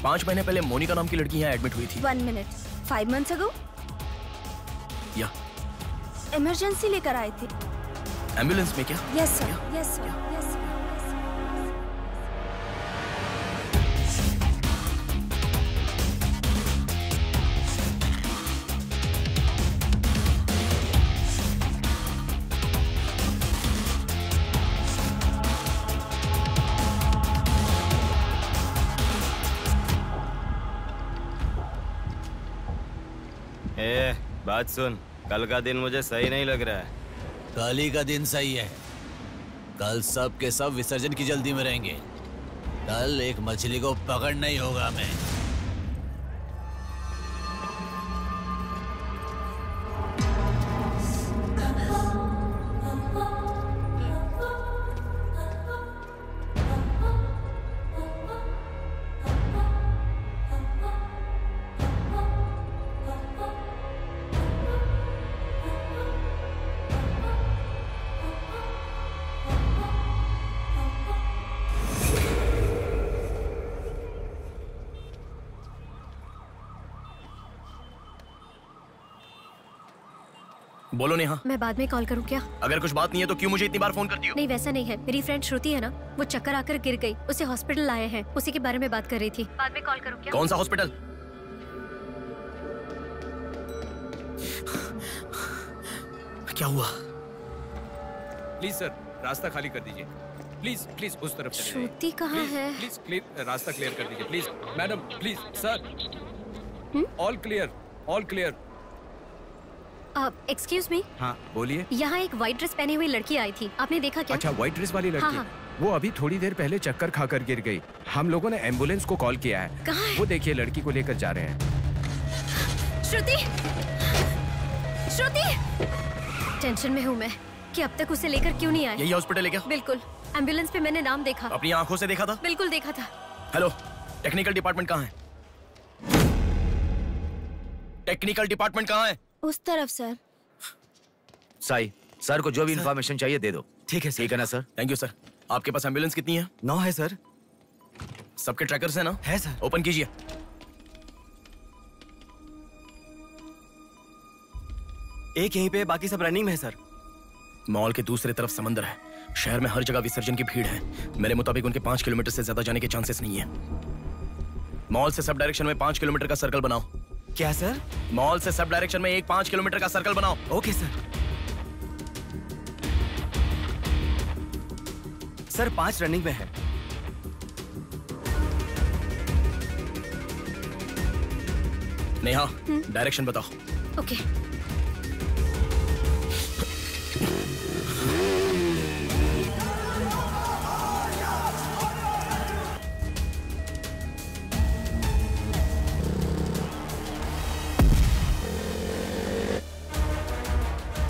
S3: पाँच महीने पहले मोनिका नाम की लड़की यहाँ एडमिट हुई थी।
S2: 1 मिनट। 5 months ago?
S3: या
S2: इमरजेंसी लेकर आए थे।
S3: एम्बुलेंस में क्या?
S2: Yes sir, yes sir, yes sir.
S15: बात सुन, कल का दिन मुझे सही नहीं लग रहा है।
S7: कल ही का दिन सही है। कल सब के सब विसर्जन की जल्दी में रहेंगे। कल एक मछली को पकड़ना ही होगा हमें।
S3: बोलो नेहा।
S13: मैं बाद में कॉल करूं क्या?
S3: अगर कुछ बात नहीं है तो क्यों मुझे इतनी बार फोन करती हो?
S13: नहीं वैसा नहीं है, मेरी फ्रेंड श्रुति है ना, वो चक्कर आकर गिर गई, उसे हॉस्पिटल लाए हैं, उसी के बारे में बात कर रही थी। बाद में कॉल करूं क्या?
S3: कौन सा हॉस्पिटल? क्या हुआ?
S11: प्लीज सर, रास्ता खाली कर दीजिए। प्लीज प्लीज उस तरफ चले जाइए।
S13: श्रुति कहाँ है?
S11: प्लीज क्लियर, रास्ता क्लियर कर दीजिए please. Madam please sir, all clear, all clear.
S13: Excuse me.
S11: हाँ बोलिए।
S13: यहाँ एक व्हाइट ड्रेस पहनी हुई लड़की आई थी, आपने देखा क्या?
S11: अच्छा, व्हाइट ड्रेस वाली लड़की?
S13: हाँ।
S11: वो अभी थोड़ी देर पहले चक्कर खाकर गिर गई। हम लोगों ने एम्बुलेंस को कॉल किया है।
S13: कहाँ है?
S11: वो देखिए लड़की को लेकर जा रहे हैं।
S13: श्रुति, श्रुति! टेंशन में हूँ मैं कि अब तक उसे लेकर क्यों नहीं आए।
S3: यही हॉस्पिटल है क्या?
S13: बिल्कुल, एम्बुलेंस पे मैंने नाम देखा।
S3: अपनी आंखों से देखा था?
S13: बिल्कुल देखा था।
S3: हेलो, टेक्निकल डिपार्टमेंट कहाँ है? टेक्निकल डिपार्टमेंट कहाँ है?
S2: उस तरफ सर।
S7: साई, सर को जो भी इंफॉर्मेशन चाहिए दे दो।
S12: ठीक है सर।
S3: ठीक है ना सर? Thank you sir. आपके पास एम्बुलेंस कितनी है?
S12: 9 है सर।
S3: सबके ट्रैकर्स है ना?
S12: है सर।
S3: ओपन कीजिए।
S12: एक यहीं पे, बाकी सब रनिंग में है सर।
S3: मॉल के दूसरे तरफ समंदर है। शहर में हर जगह विसर्जन की भीड़ है। मेरे मुताबिक उनके 5 किलोमीटर से ज्यादा जाने के चांसेस नहीं है। मॉल से सब डायरेक्शन में 5 किलोमीटर का सर्कल बनाओ।
S12: क्या सर?
S3: मॉल से सब डायरेक्शन में एक 5 किलोमीटर का सर्कल बनाओ।
S12: Okay sir. सर 5 रनिंग में है।
S3: नेहा, डायरेक्शन बताओ।
S13: ओके।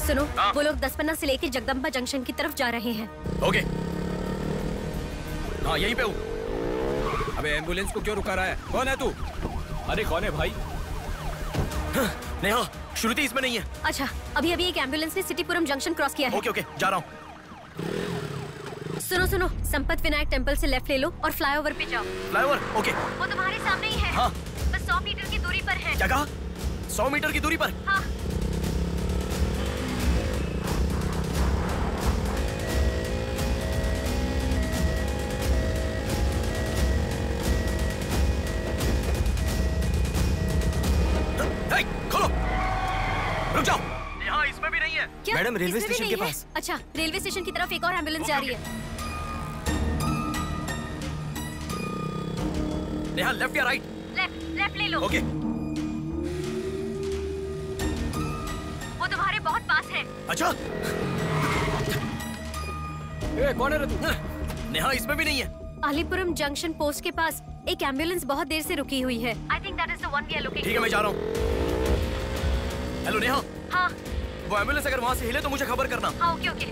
S13: सुनो, वो लोग 10 से लेके जगदम्बा जंक्शन की तरफ जा रहे हैं।
S3: ओके। हाँ, यहीं पे हूँ।
S11: अबे एम्बुलेंस को क्यों रुका रहा है? कौन है तू?
S12: अरे कौन है भाई?
S3: नेहा, श्रुति इसमें नहीं है।
S13: अच्छा, अभी एक एम्बुलेंस ने सिटीपुरम जंक्शन क्रॉस किया है।
S3: ओके, जा रहा हूँ।
S13: सुनो, संपत विनायक टेम्पल से लेफ्ट ले लो और फ्लाईओवर पे जाओ।
S3: फ्लाईओवर? ओके।
S13: वो तुम्हारे सामने ही है।
S3: हाँ।
S13: बस 100 मीटर की दूरी पर है।
S3: क्या कहा? 100 मीटर की दूरी पर?
S13: हाँ।
S3: खोलो, रुक जाओ। यहाँ इसमें भी नहीं है।
S13: क्या?
S12: मैडम, रेलवे
S13: इसमें भी
S12: स्टेशन के
S13: नहीं है?
S12: पास।
S13: अच्छा, रेलवे स्टेशन की तरफ एक और एम्बुलेंस जा रही है।
S3: नेहा, लेफ्ट या राइट?
S13: लेफ्ट ले लो।
S3: ओके।
S13: वो तुम्हारे बहुत पास है।
S3: अच्छा।
S12: कौन है रे तू?
S3: नेहा, इसमें भी नहीं है।
S13: अलीपुरम जंक्शन पोस्ट के पास एक एम्बुलेंस बहुत देर से रुकी हुई है। I think that is the one we are looking for.
S3: ठीक है, मैं जा रहा हूँ। हेलो नेहा।
S13: हाँ।
S3: वो एम्बुलेंस अगर वहाँ से हिले तो मुझे खबर करना।
S13: हाँ, ओके।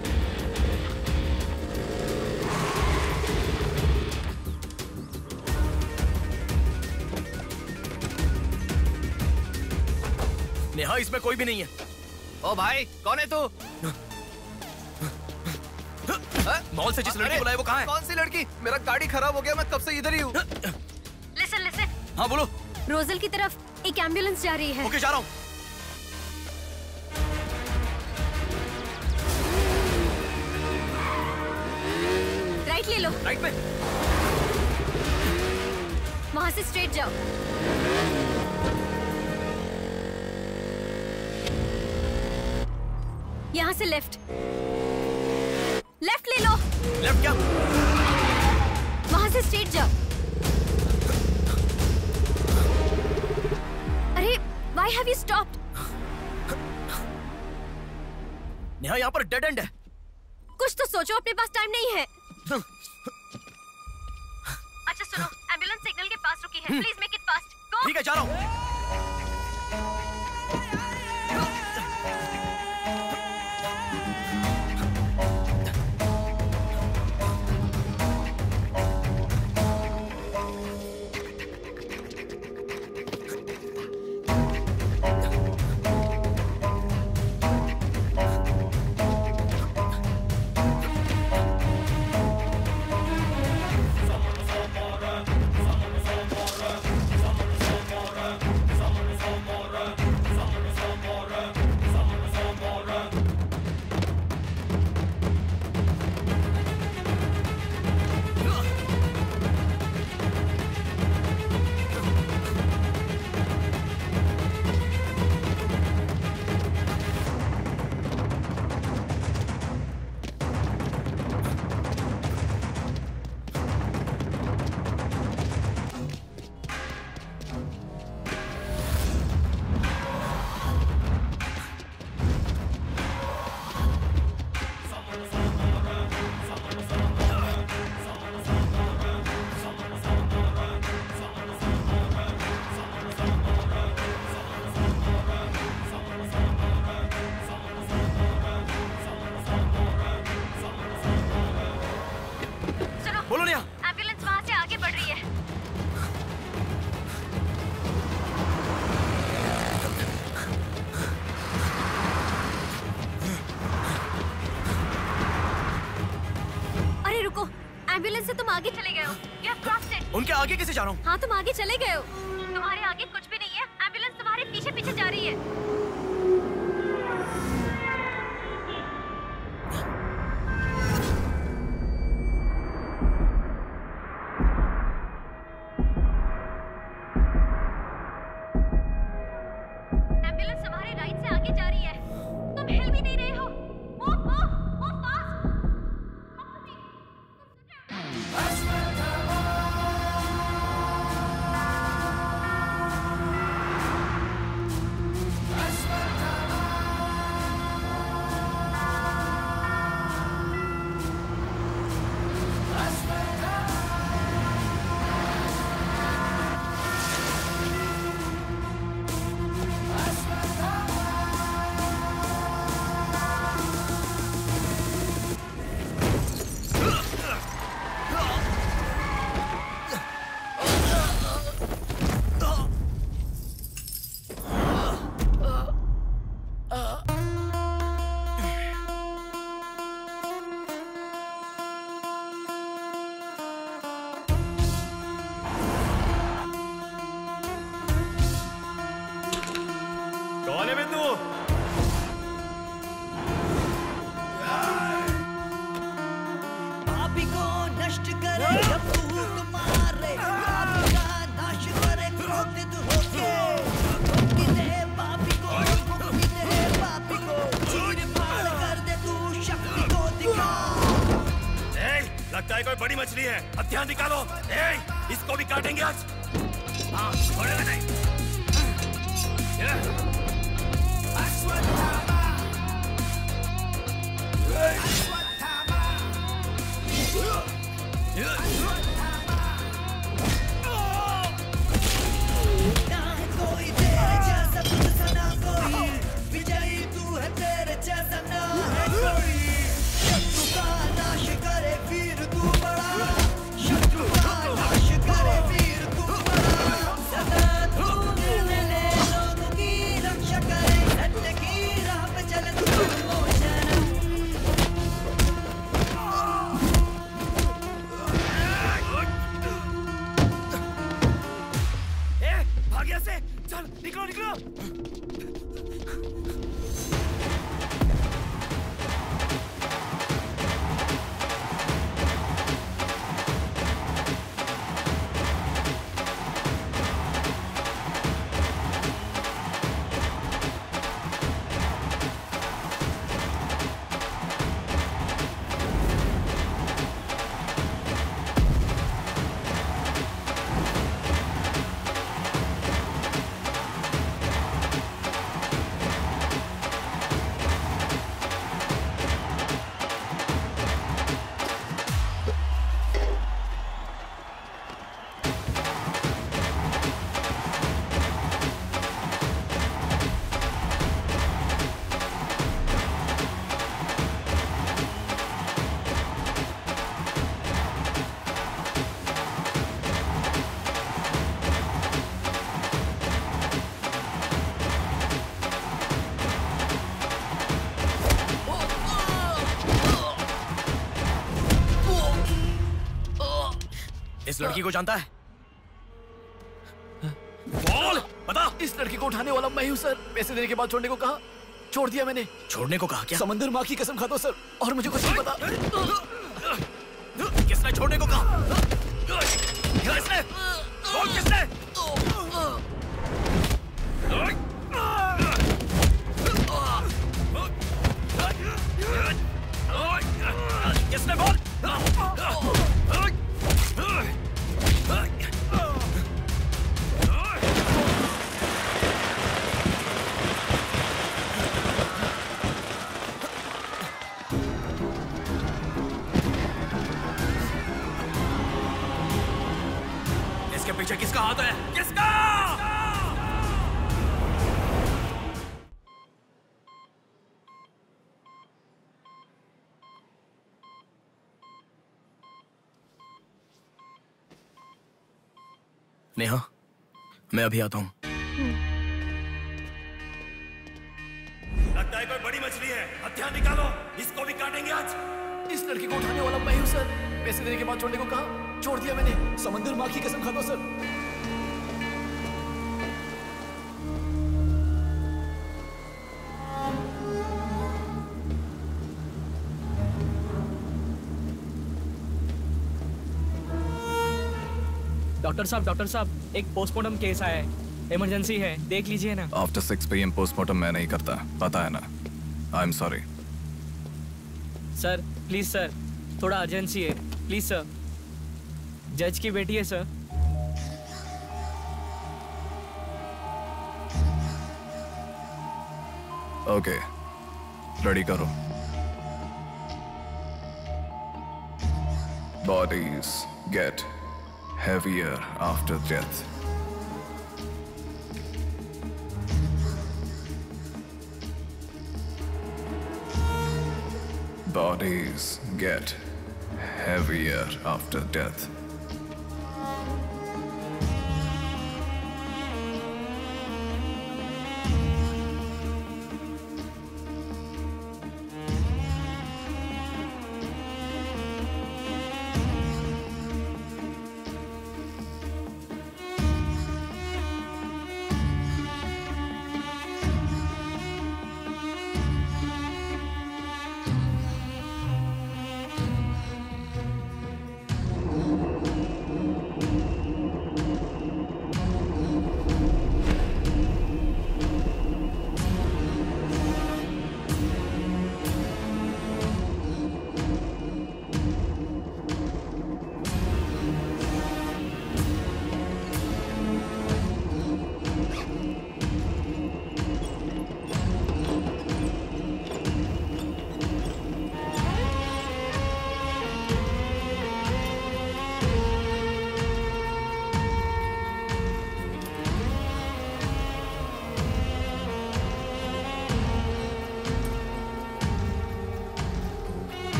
S3: नेहा, इसमें कोई भी नहीं है।
S5: ओ भाई, कौन है तू?
S3: मॉल से जिस लड़की को लाया वो कहाँ है?
S5: कौन सी लड़की? मेरा गाड़ी खराब हो गया, मैं कब से इधर ही हूँ।
S13: लिसन।
S3: हाँ, बोलो।
S13: रोजल की तरफ एक एम्बुलेंस जा रही है।
S3: ओके, जा रहा हूँ।
S13: राइट ले लो।
S3: राइट पे?
S13: वहाँ से स्ट्रेट जाओ। यहाँ से लेफ्ट ले लो।
S3: लेफ्ट क्या?
S13: वहाँ से स्ट्रेट जाओ। अरे, why have you stopped?
S3: Neha, यहाँ पर डेड एंड है।
S13: कुछ तो सोचो, अपने पास टाइम नहीं है। अच्छा सुनो, एम्बुलेंस सिग्नल के पास रुकी है। Please make it fast.
S3: ठीक है, जा रहा हूँ।
S13: एम्बुलेंस से तुम आगे चले गए हो। You have crossed it.
S3: उनके आगे कैसे जा रहा हूँ?
S13: हाँ, तुम आगे चले गए हो। तुम्हारे आगे कुछ भी नहीं है। एम्बुलेंस तुम्हारे पीछे पीछे जा रही है।
S1: लगता है कोई बड़ी मछली है। हथियार निकालो। इसको भी काटेंगे आज। हाँ, छोड़ेगा नहीं।
S16: कोई तेरे जैसा तुझसा ना कोई, विजयी तू है तेरे जैसा ना है कोई। शत्रु का नाश करे वीर तू बड़ा, शत्रु का नाश करे वीर तू बड़ा। सदा तू निर्मले लोगों की रक्षा करे, सत्य की राह पे चले तू मोचनम।
S1: भाग्य से चल, निकलो निकलो।
S3: इस लड़की को जानता है? बोल, बता।
S19: इस लड़की को उठाने वाला मैं हूँ सर। पैसे देने के बाद छोड़ने को कहा, छोड़ दिया मैंने।
S3: छोड़ने को कहा क्या?
S19: समंदर माँ की कसम खाता हूँ सर, और मुझे कुछ नहीं पता।
S3: किसने छोड़ने को कहा? किसने? बोल किसने? किसने? बोल। इसके पीछे किसका हाथ है? किसका? नेहा, मैं अभी आता हूं।
S1: लगता है कोई बड़ी मछली है। हथियार निकालो, इसको भी काटेंगे आज।
S19: इस लड़की को उठाने वाला मैं हूँ सर। पैसे देने के बाद छोड़ने को कहा, छोड़ दिया मैंने। समंदर माँ की कसम खाता हूँ सर।
S20: डॉक्टर साहब, एक पोस्टमार्टम केस आया है, इमरजेंसी है, देख लीजिए ना।
S5: आफ्टर 6 PM पोस्टमार्टम मैं नहीं करता, पता है ना। I am sorry
S20: sir, please sir, थोड़ा अर्जेंसी है, प्लीज सर। जज की बेटी है सर।
S5: ओके, रेडी करो। Bodies get heavier after death. Bodies get heavier after death.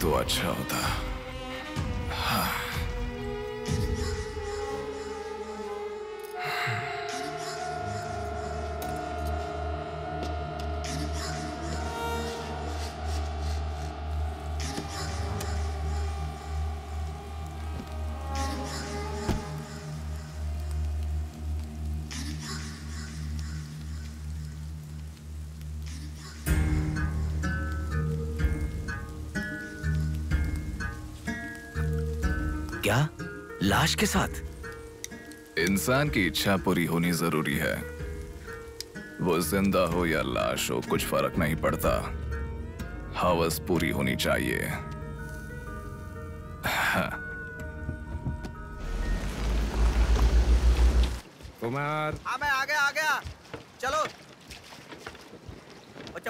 S11: तो अच्छा होता। हाँ।
S21: क्या? लाश के साथ?
S11: इंसान की इच्छा पूरी होनी जरूरी है। वो जिंदा हो या लाश हो कुछ फर्क नहीं पड़ता। हवस पूरी होनी चाहिए। हाँ।
S22: कुमार।
S8: हाँ मैं आ गया। चलो।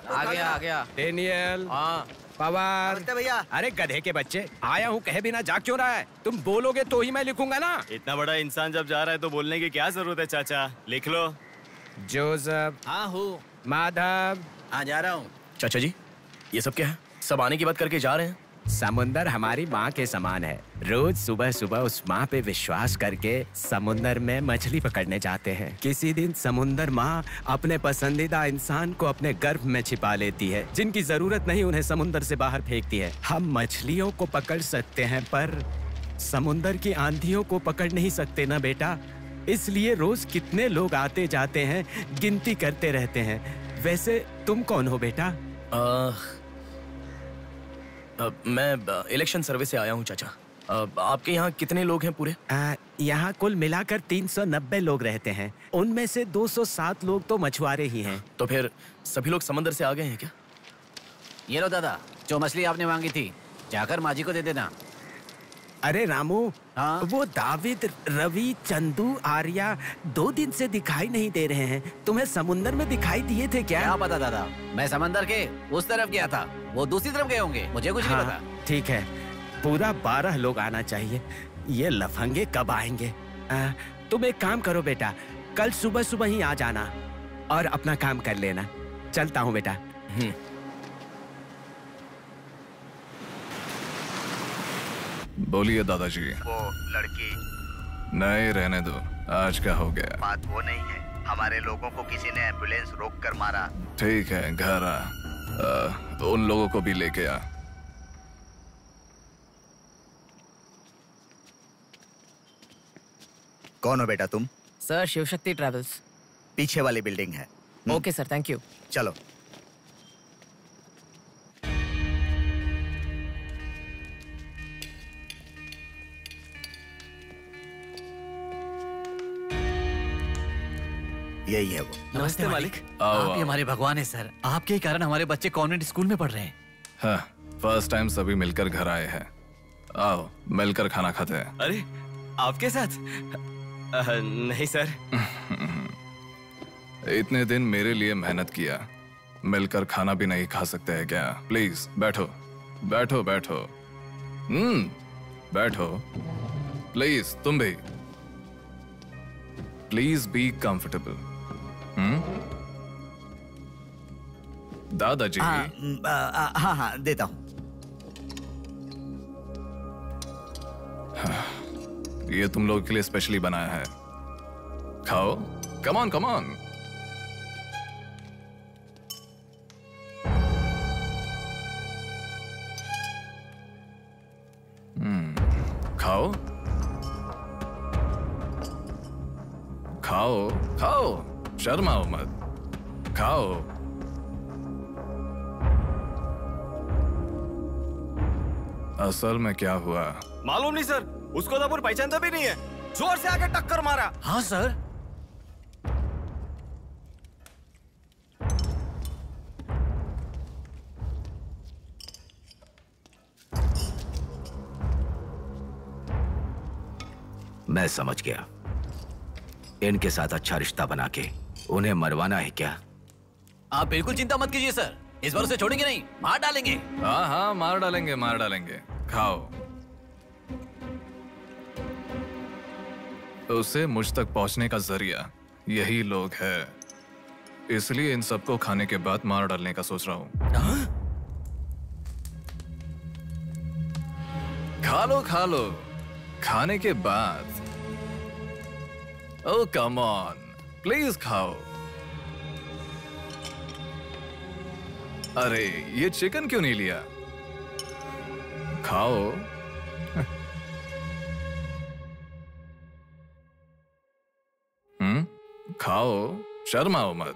S22: आ गया। डेनियल। हाँ। पवार।
S8: भैया।
S22: अरे गधे के बच्चे, आया हूँ कहे बिना जा क्यों रहा है? तुम बोलोगे तो ही मैं लिखूंगा ना।
S12: इतना बड़ा इंसान जब जा रहा है तो बोलने की क्या जरूरत है चाचा? लिख लो।
S22: जोसेफ।
S8: हाँ हूँ।
S22: माधव।
S8: हाँ जा रहा हूँ।
S3: चाचा जी, ये सब क्या है? सब आने की बात करके जा रहे हैं।
S22: समुंदर हमारी माँ के समान है। रोज सुबह सुबह उस माँ पे विश्वास करके समुंदर में मछली पकड़ने जाते हैं। किसी दिन समुंदर माँ अपने पसंदीदा इंसान को अपने गर्भ में छिपा लेती है। जिनकी जरूरत नहीं उन्हें समुंदर से बाहर फेंकती है। हम मछलियों को पकड़ सकते हैं पर समुंदर की आंधियों को पकड़ नहीं सकते ना बेटा। इसलिए रोज कितने लोग आते जाते हैं, गिनती करते रहते हैं। वैसे तुम कौन हो बेटा?
S3: मैं इलेक्शन सर्विस से आया हूँ चाचा। आपके यहाँ कितने लोग हैं पूरे?
S22: यहाँ कुल मिलाकर 390 लोग रहते हैं। उनमें से 207 लोग तो मछुआरे ही हैं।
S3: तो फिर सभी लोग समंदर से आ गए हैं क्या?
S7: ये लो दादा, जो मछली आपने मांगी थी, जाकर माँ जी को दे देना।
S22: अरे रामू, हाँ? वो दाविद, रवि, चंदू, आर्या 2 दिन से दिखाई नहीं दे रहे हैं। तुम्हें समुंदर में दिखाई दिए थे क्या?
S7: क्या पता दादा, मैं समंदर के उस तरफ गया था, वो दूसरी तरफ गए होंगे, मुझे कुछ नहीं पता।
S22: ठीक है, पूरा 12 लोग आना चाहिए। ये लफंगे कब आएंगे? तुम एक काम करो बेटा, कल सुबह सुबह ही आ जाना और अपना काम कर लेना। चलता हूँ बेटा।
S11: बोलिए दादाजी।
S8: वो लड़की।
S11: नहीं रहने दो, आज का हो गया।
S8: बात वो नहीं है, हमारे लोगों को किसी ने एम्बुलेंस रोक कर मारा।
S11: ठीक है, घर आ। उन लोगों को भी लेके आ।
S8: कौन हो बेटा तुम?
S20: Sir, Shivshakti travels.
S8: पीछे वाली बिल्डिंग है।
S20: Okay sir, thank you.
S8: चलो। यही है वो।
S7: नमस्ते मालिक। आप ही हमारे भगवान है सर। आपके ही कारण हमारे बच्चे कॉन्वेंट स्कूल में पढ़ रहे हैं।
S11: हाँ, फर्स्ट टाइम सभी मिलकर घर आए हैं। आओ मिलकर खाना खाते हैं।
S12: अरे आपके साथ? नहीं सर।
S11: इतने दिन मेरे लिए मेहनत किया, मिलकर खाना भी नहीं खा सकते हैं क्या? प्लीज बैठो बैठो बैठो। बैठो प्लीज। तुम भी प्लीज बी कंफर्टेबल। दादाजी।
S8: हाँ देता हूँ।
S11: ये तुम लोगों के लिए स्पेशली बनाया है, खाओ। Come on come on. खाओ खाओ खाओ, शर्माओ मत, खाओ। असल में क्या हुआ
S12: मालूम नहीं सर, उसको तो पहचानता भी नहीं है। जोर से आके टक्कर मारा।
S7: हाँ सर।
S21: मैं समझ गया, इनके साथ अच्छा रिश्ता बना के उन्हें मरवाना है क्या?
S7: आप बिल्कुल चिंता मत कीजिए सर, इस बार उसे छोड़ेंगे नहीं, मार डालेंगे।
S11: हाँ हाँ, मार डालेंगे मार डालेंगे। खाओ। उसे मुझ तक पहुंचने का जरिया यही लोग है, इसलिए इन सबको खाने के बाद मार डालने का सोच रहा हूं। खा लो। खाने के बाद। ओह कम ऑन, प्लीज खाओ। अरे ये चिकन क्यों नहीं लिया? खाओ। खाओ, शर्माओ मत।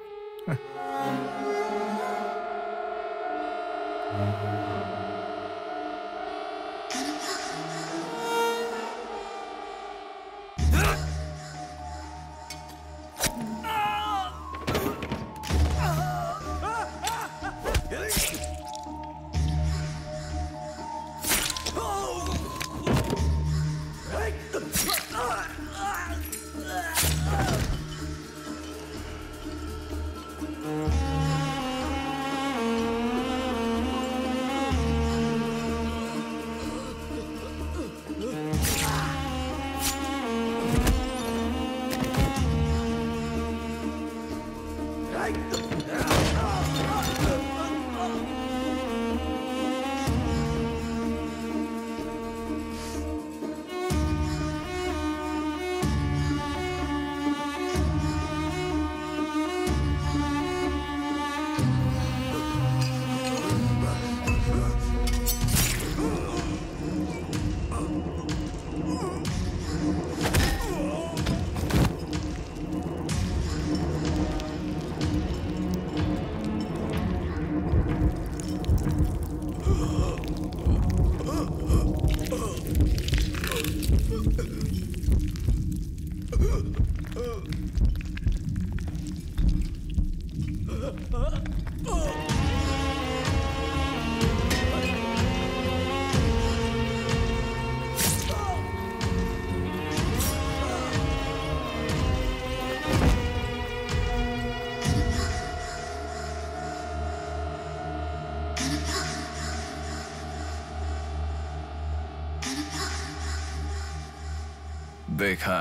S11: देखा,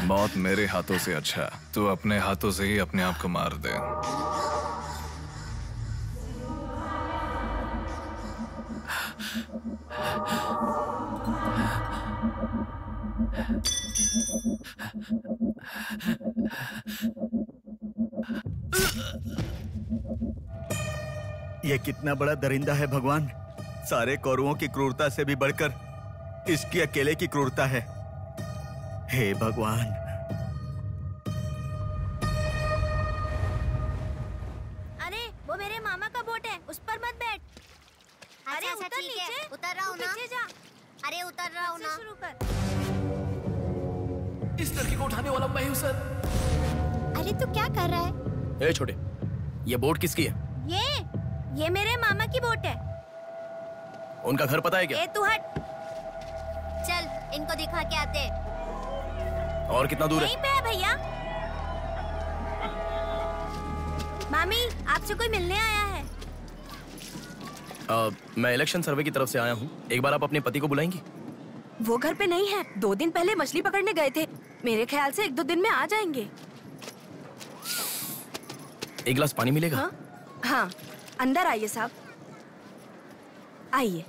S11: मौत मेरे हाथों से अच्छा तू अपने हाथों से ही अपने आप को मार दे।
S8: ये कितना बड़ा दरिंदा है भगवान। सारे कौरवों की क्रूरता से भी बढ़कर इसकी अकेले की क्रूरता है। हे भगवान।
S17: अरे वो मेरे मामा का बोट है, उस पर मत बैठ। अरे
S4: अच्छा,
S17: उतर
S4: ठीक है,
S17: नीचे,
S4: उतर रहा हूँ ना।
S17: नीचे जा।
S4: अरे उतर रहा हूँ ना।
S17: शुरू कर।
S19: इस लड़की को उठाने वाला मैं हूँ सर।
S17: अरे तू क्या कर रहा है?
S3: ए छोटे, ये बोट किसकी है?
S17: ये मेरे मामा की बोट है।
S3: उनका घर पता है क्या?
S17: ए तू हट।
S4: चल इनको दिखा के आते।
S3: और कितना दूर
S17: यहीं पे है भैया। मामी आपसे कोई मिलने आया है।
S3: मैं इलेक्शन सर्वे की तरफ से आया हूँ। एक बार आप अपने पति को बुलाएंगी?
S2: वो घर पे नहीं है, 2 दिन पहले मछली पकड़ने गए थे। मेरे ख्याल से 1-2 दिन में आ जाएंगे।
S3: एक गिलास पानी मिलेगा?
S2: हाँ, अंदर आइए साहब, आइए।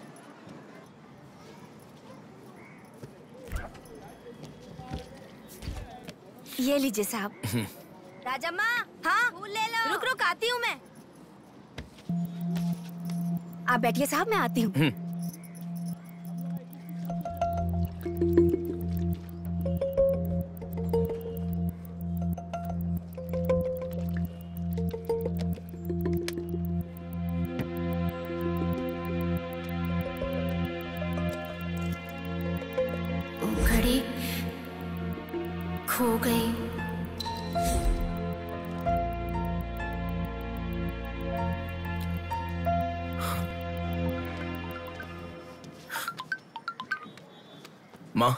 S2: ये लीजिए साहब।
S17: राजम्मा,
S2: हाँ
S17: फूल ले लो।
S2: रुक रुक आती हूँ मैं। आप बैठिए साहब, मैं आती हूँ।
S4: घड़ी खो गई।
S3: माँ।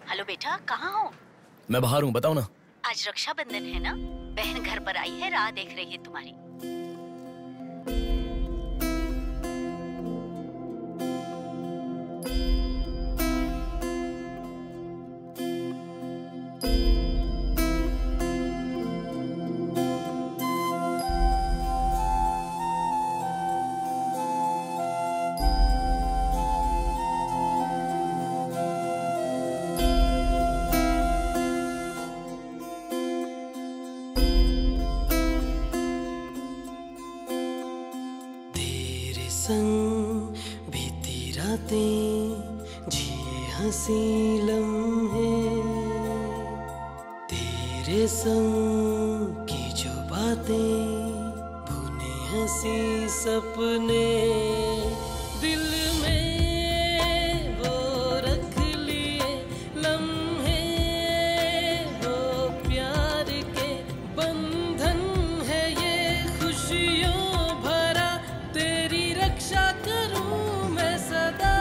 S6: हेलो बेटा, कहाँ हो?
S3: मैं बाहर हूँ, बताओ ना।
S6: आज रक्षाबंधन है ना, बहन घर पर आई है, राह देख रही है तुम्हारी।
S16: संग बीती रातें जिए हंसी लम्हे, तेरे संग की जो बातें बुने हंसी सपने, दिल में वो रख लिए लम्हे, वो प्यार के बंधन है ये खुशियों भरा, तेरी रक्षा करूं मैं सदा,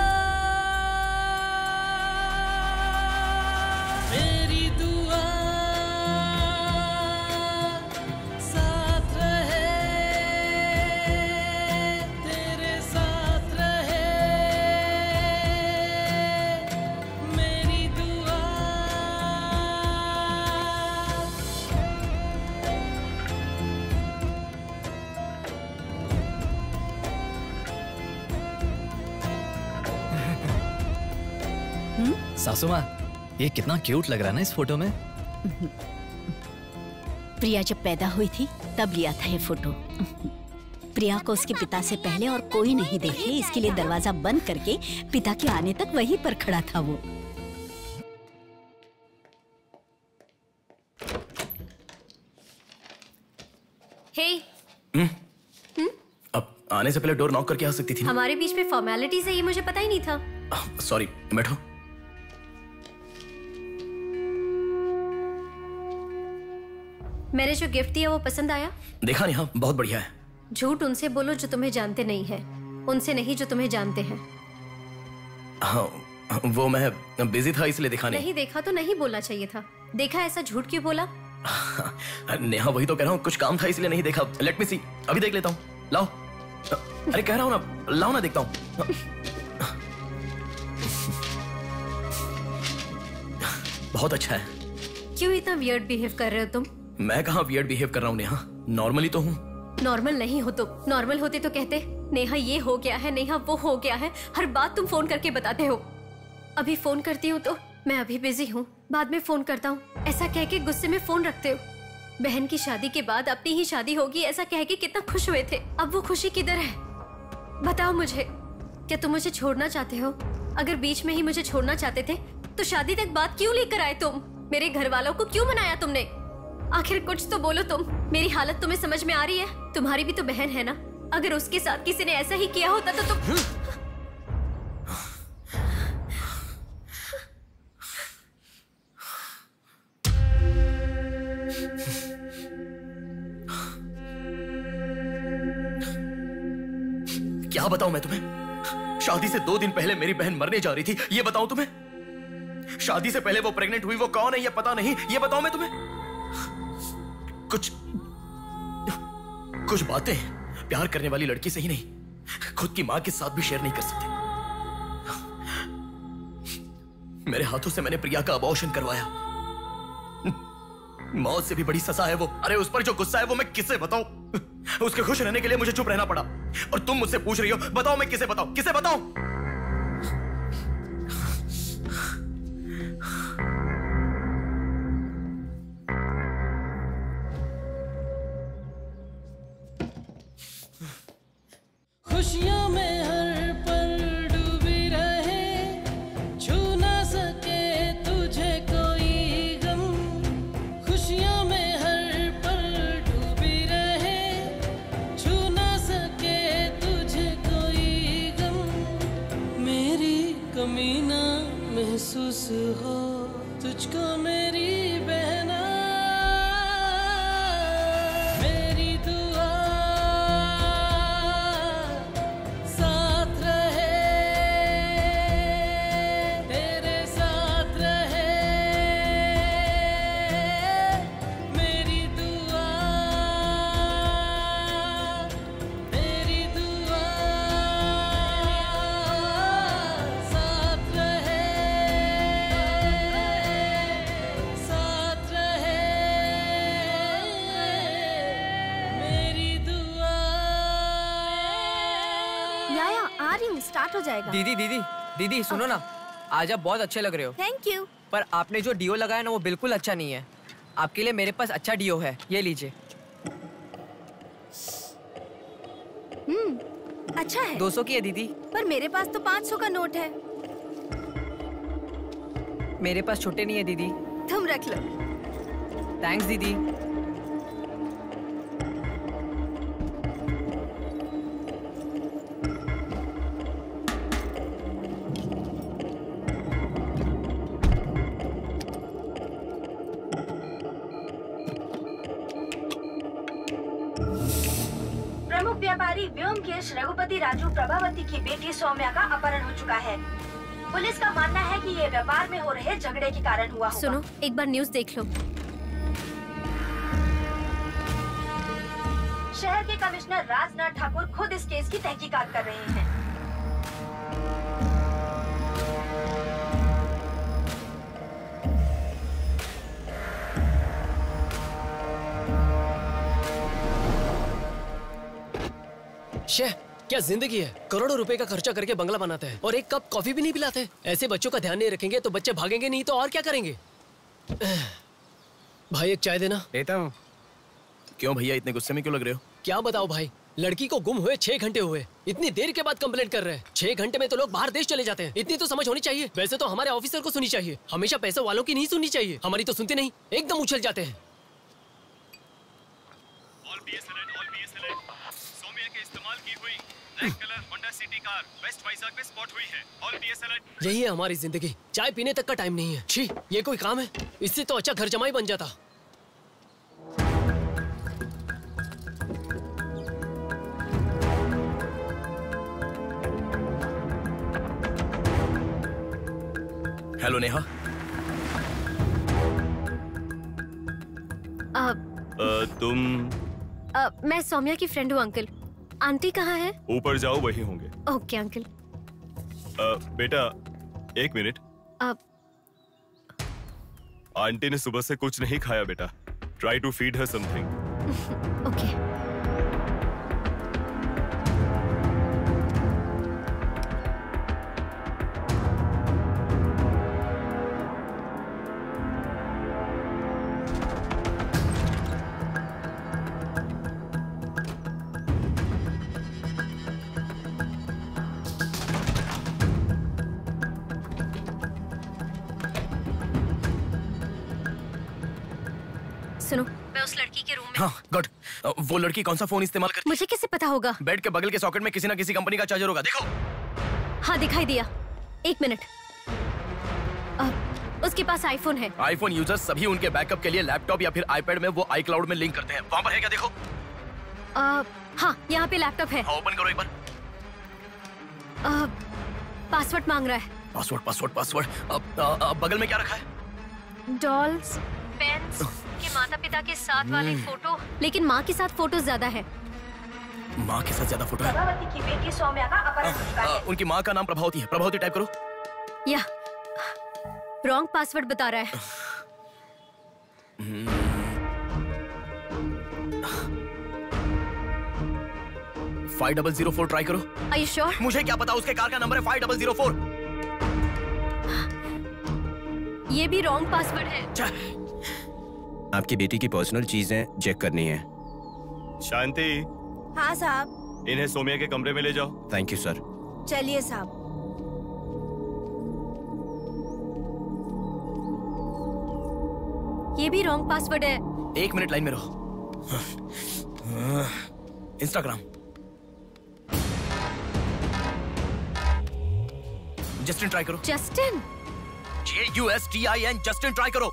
S16: मेरी दुआ साथ रहे, तेरे साथ रहे, मेरी दुआ।
S5: सासू माँ, ये कितना क्यूट लग रहा है ना इस फोटो में।
S6: प्रिया जब पैदा हुई थी तब लिया था ये फोटो। प्रिया को उसके पिता से पहले और कोई नहीं देखे, इसके लिए दरवाजा बंद करके पिता के आने तक वहीं पर खड़ा था वो।
S13: हे,
S3: अब आने से पहले डोर नॉक करके आ सकती थी ना?
S13: हमारे बीच में फॉर्मेलिटीज है, ये मुझे पता ही नहीं था।
S3: सॉरी, बैठो।
S13: मैंने जो गिफ्ट दिया वो पसंद आया?
S3: देखा नहीं? हाँ, बहुत बढ़िया है।
S13: झूठ उनसे बोलो जो तुम्हें जानते नहीं है, उनसे नहीं जो तुम्हें जानते हैं।
S3: हाँ, वो मैं बिजी था इसलिए देखा नहीं।
S13: नहीं देखा तो नहीं बोलना चाहिए था। देखा ऐसा झूठ क्यों बोला?
S3: नेहा, वही तो कह रहा हूँ, कुछ काम था इसलिए नहीं देखा। लेट मी सी, अभी देख लेता हूँ। लाओ। अरे कह रहा हूँ ना, लाओ ना, देखता हूँ। बहुत अच्छा है।
S13: क्यों इतना वियर्ड बिहेव कर रहे हो तुम?
S3: मैं कहाँ वियर्ड बिहेव कर रहा हूँ नेहा, नॉर्मली तो हूँ।
S13: नॉर्मल नहीं हो तुम। नॉर्मल होते तो कहते नेहा ये हो गया है, नेहा वो हो गया है। हर बात तुम फोन करके बताते हो। अभी फोन करती हूँ तो मैं अभी बिजी हूँ, बाद में फोन करता हूँ, ऐसा कह के गुस्से में फोन रखते हो। बहन की शादी के बाद अपनी ही शादी होगी ऐसा कह के कितना खुश हुए थे, अब वो खुशी किधर है? बताओ मुझे, क्या तुम मुझे छोड़ना चाहते हो? अगर बीच में ही मुझे छोड़ना चाहते थे तो शादी तक बात क्यों लेकर आए तुम? मेरे घर वालों को क्यों मनाया तुमने? आखिर कुछ तो बोलो तुम। मेरी हालत तुम्हें समझ में आ रही है? तुम्हारी भी तो बहन है ना, अगर उसके साथ किसी ने ऐसा ही किया होता तो तुम
S3: क्या बताऊं मैं तुम्हें? शादी से 2 दिन पहले मेरी बहन मरने जा रही थी, ये बताऊं तुम्हें? शादी से पहले वो प्रेग्नेंट हुई, वो कौन है ये पता नहीं, ये बताऊं मैं तुम्हें? कुछ बातें प्यार करने वाली लड़की से ही नहीं, खुद की मां के साथ भी शेयर नहीं कर सकते। मेरे हाथों से मैंने प्रिया का अबॉर्शन करवाया। मौत से भी बड़ी सजा है वो। अरे उस पर जो गुस्सा है वो मैं किसे बताऊं? उसके खुश रहने के लिए मुझे चुप रहना पड़ा, और तुम मुझसे पूछ रही हो बताओ मैं किसे बताऊं, किसे बताऊं?
S16: खुशियों में हर पल डूबी रहे, छू ना सके तुझे कोई गम। खुशियों में हर पल डूबी रहे, छू ना सके तुझे कोई गम। मेरी कमी ना महसूस हो तुझको मेरी बहना, मेरी दुआ साथ रहे, तेरे साथ रहे, मेरी दुआ, मेरी दुआ साथ रहे, साथ रहे, मेरी दुआ।
S17: याया आ रही हूँ, स्टार्ट हो जाएगा।
S20: दीदी दीदी दीदी सुनो ना, आज आप बहुत अच्छे लग रहे हो।
S17: Thank you.
S20: पर आपने जो डिओ लगाया ना वो बिल्कुल अच्छा नहीं है। आपके लिए मेरे पास अच्छा डिओ है, ये लीजिए।
S17: अच्छा है।
S20: 200 की है दीदी।
S17: पर मेरे पास तो 500 का नोट है।
S20: मेरे पास छोटे नहीं है दीदी।
S17: तुम रख लो।
S20: थैंक्स दीदी।
S9: प्रमुख व्यापारी व्योमकेश रघुपति राजू प्रभावती की बेटी सौम्या का अपहरण हो चुका है। पुलिस का मानना है कि ये व्यापार में हो रहे झगड़े के कारण हुआ होगा।
S13: सुनो, एक बार न्यूज़ देख लो।
S9: शहर के कमिश्नर राजनाथ ठाकुर खुद इस केस की तहकीकात कर रहे हैं।
S14: शेह, क्या जिंदगी है। करोड़ों रुपए का खर्चा करके बंगला बनाते हैं और एक कप कॉफी भी नहीं पिलाते। ऐसे बच्चों का ध्यान नहीं रखेंगे तो बच्चे भागेंगे नहीं तो और क्या करेंगे। भाई एक चाय देना।
S3: देता हूँ। क्यों भैया इतने गुस्से में क्यों लग रहे हो?
S14: क्या बताओ भाई, लड़की को गुम हुए 6 घंटे हुए, इतनी देर के बाद कंप्लेंट कर रहे हैं। 6 घंटे में तो लोग बाहर देश चले जाते हैं। इतनी तो समझ होनी चाहिए। वैसे तो हमारे ऑफिसर को सुनी चाहिए, हमेशा पैसे वालों की नहीं सुननी चाहिए। हमारी तो सुनते नहीं, एकदम उछल जाते हैं। यही है हमारी जिंदगी। चाय पीने तक का टाइम नहीं है। छी, ये कोई काम है? इससे तो अच्छा घर जमाई बन जाता।
S3: हेलो नेहा।
S23: तुम?
S13: मैं सौम्या की फ्रेंड हूँ अंकल। आंटी कहाँ है?
S23: ऊपर जाओ, वही होंगे।
S13: Okay uncle.
S23: बेटा एक मिनट। आंटी ने सुबह से कुछ नहीं खाया बेटा। Try to feed her something.
S13: Okay. सुनो, मैं उस लड़की के रूम में।
S3: हाँ, गुड। वो लड़की कौन सा फोन इस्तेमाल करती है?
S13: मुझे कैसे पता होगा?
S3: बेड के बगल के सॉकेट में किसी ना किसी कंपनी का चार्जर होगा, देखो।
S13: हाँ, दिखाई दिया। एक मिनट। उसके पास आईफोन है।
S3: आईफोन यूजर्स सभी उनके बैकअप के लिए लैपटॉप या फिर आईपैड में वो iCloud में लिंक करते हैं। वहाँ पर है क्या, देखो।
S13: हाँ, यहाँ पे लैपटॉप है।
S3: ओपन करो एक बार।
S13: पासवर्ड मांग रहा है।
S3: Password password password. बगल में क्या रखा है?
S13: डॉल्स, पेन्स के माता पिता के साथ वाली फोटो, लेकिन माँ के साथ फोटो ज्यादा है।
S3: माँ के साथ ज्यादा फोटो है?
S9: प्रभावती की बेटी सौम्या का अपहरण हो चुका है।
S3: उनकी माँ का नाम प्रभावती है। प्रभावती टाइप करो।
S13: या रॉन्ग पासवर्ड बता रहा है।
S3: 5004 ट्राई करो।
S13: Are you sure?
S3: मुझे क्या पता, उसके कार का नंबर है 5004।
S13: ये भी रॉन्ग पासवर्ड है।
S22: आपकी बेटी की पर्सनल चीजें चेक करनी है।
S23: शांति।
S17: हाँ साहब।
S23: इन्हें सोम्या के कमरे में ले जाओ।
S22: Thank you sir.
S17: चलिए साहब।
S13: ये भी रॉन्ग पासवर्ड है।
S3: 1 मिनट लाइन में रहो। इंस्टाग्राम। जस्टिन ट्राई करो।
S13: जस्टिन?
S3: JUSTIN, जस्टिन ट्राई करो।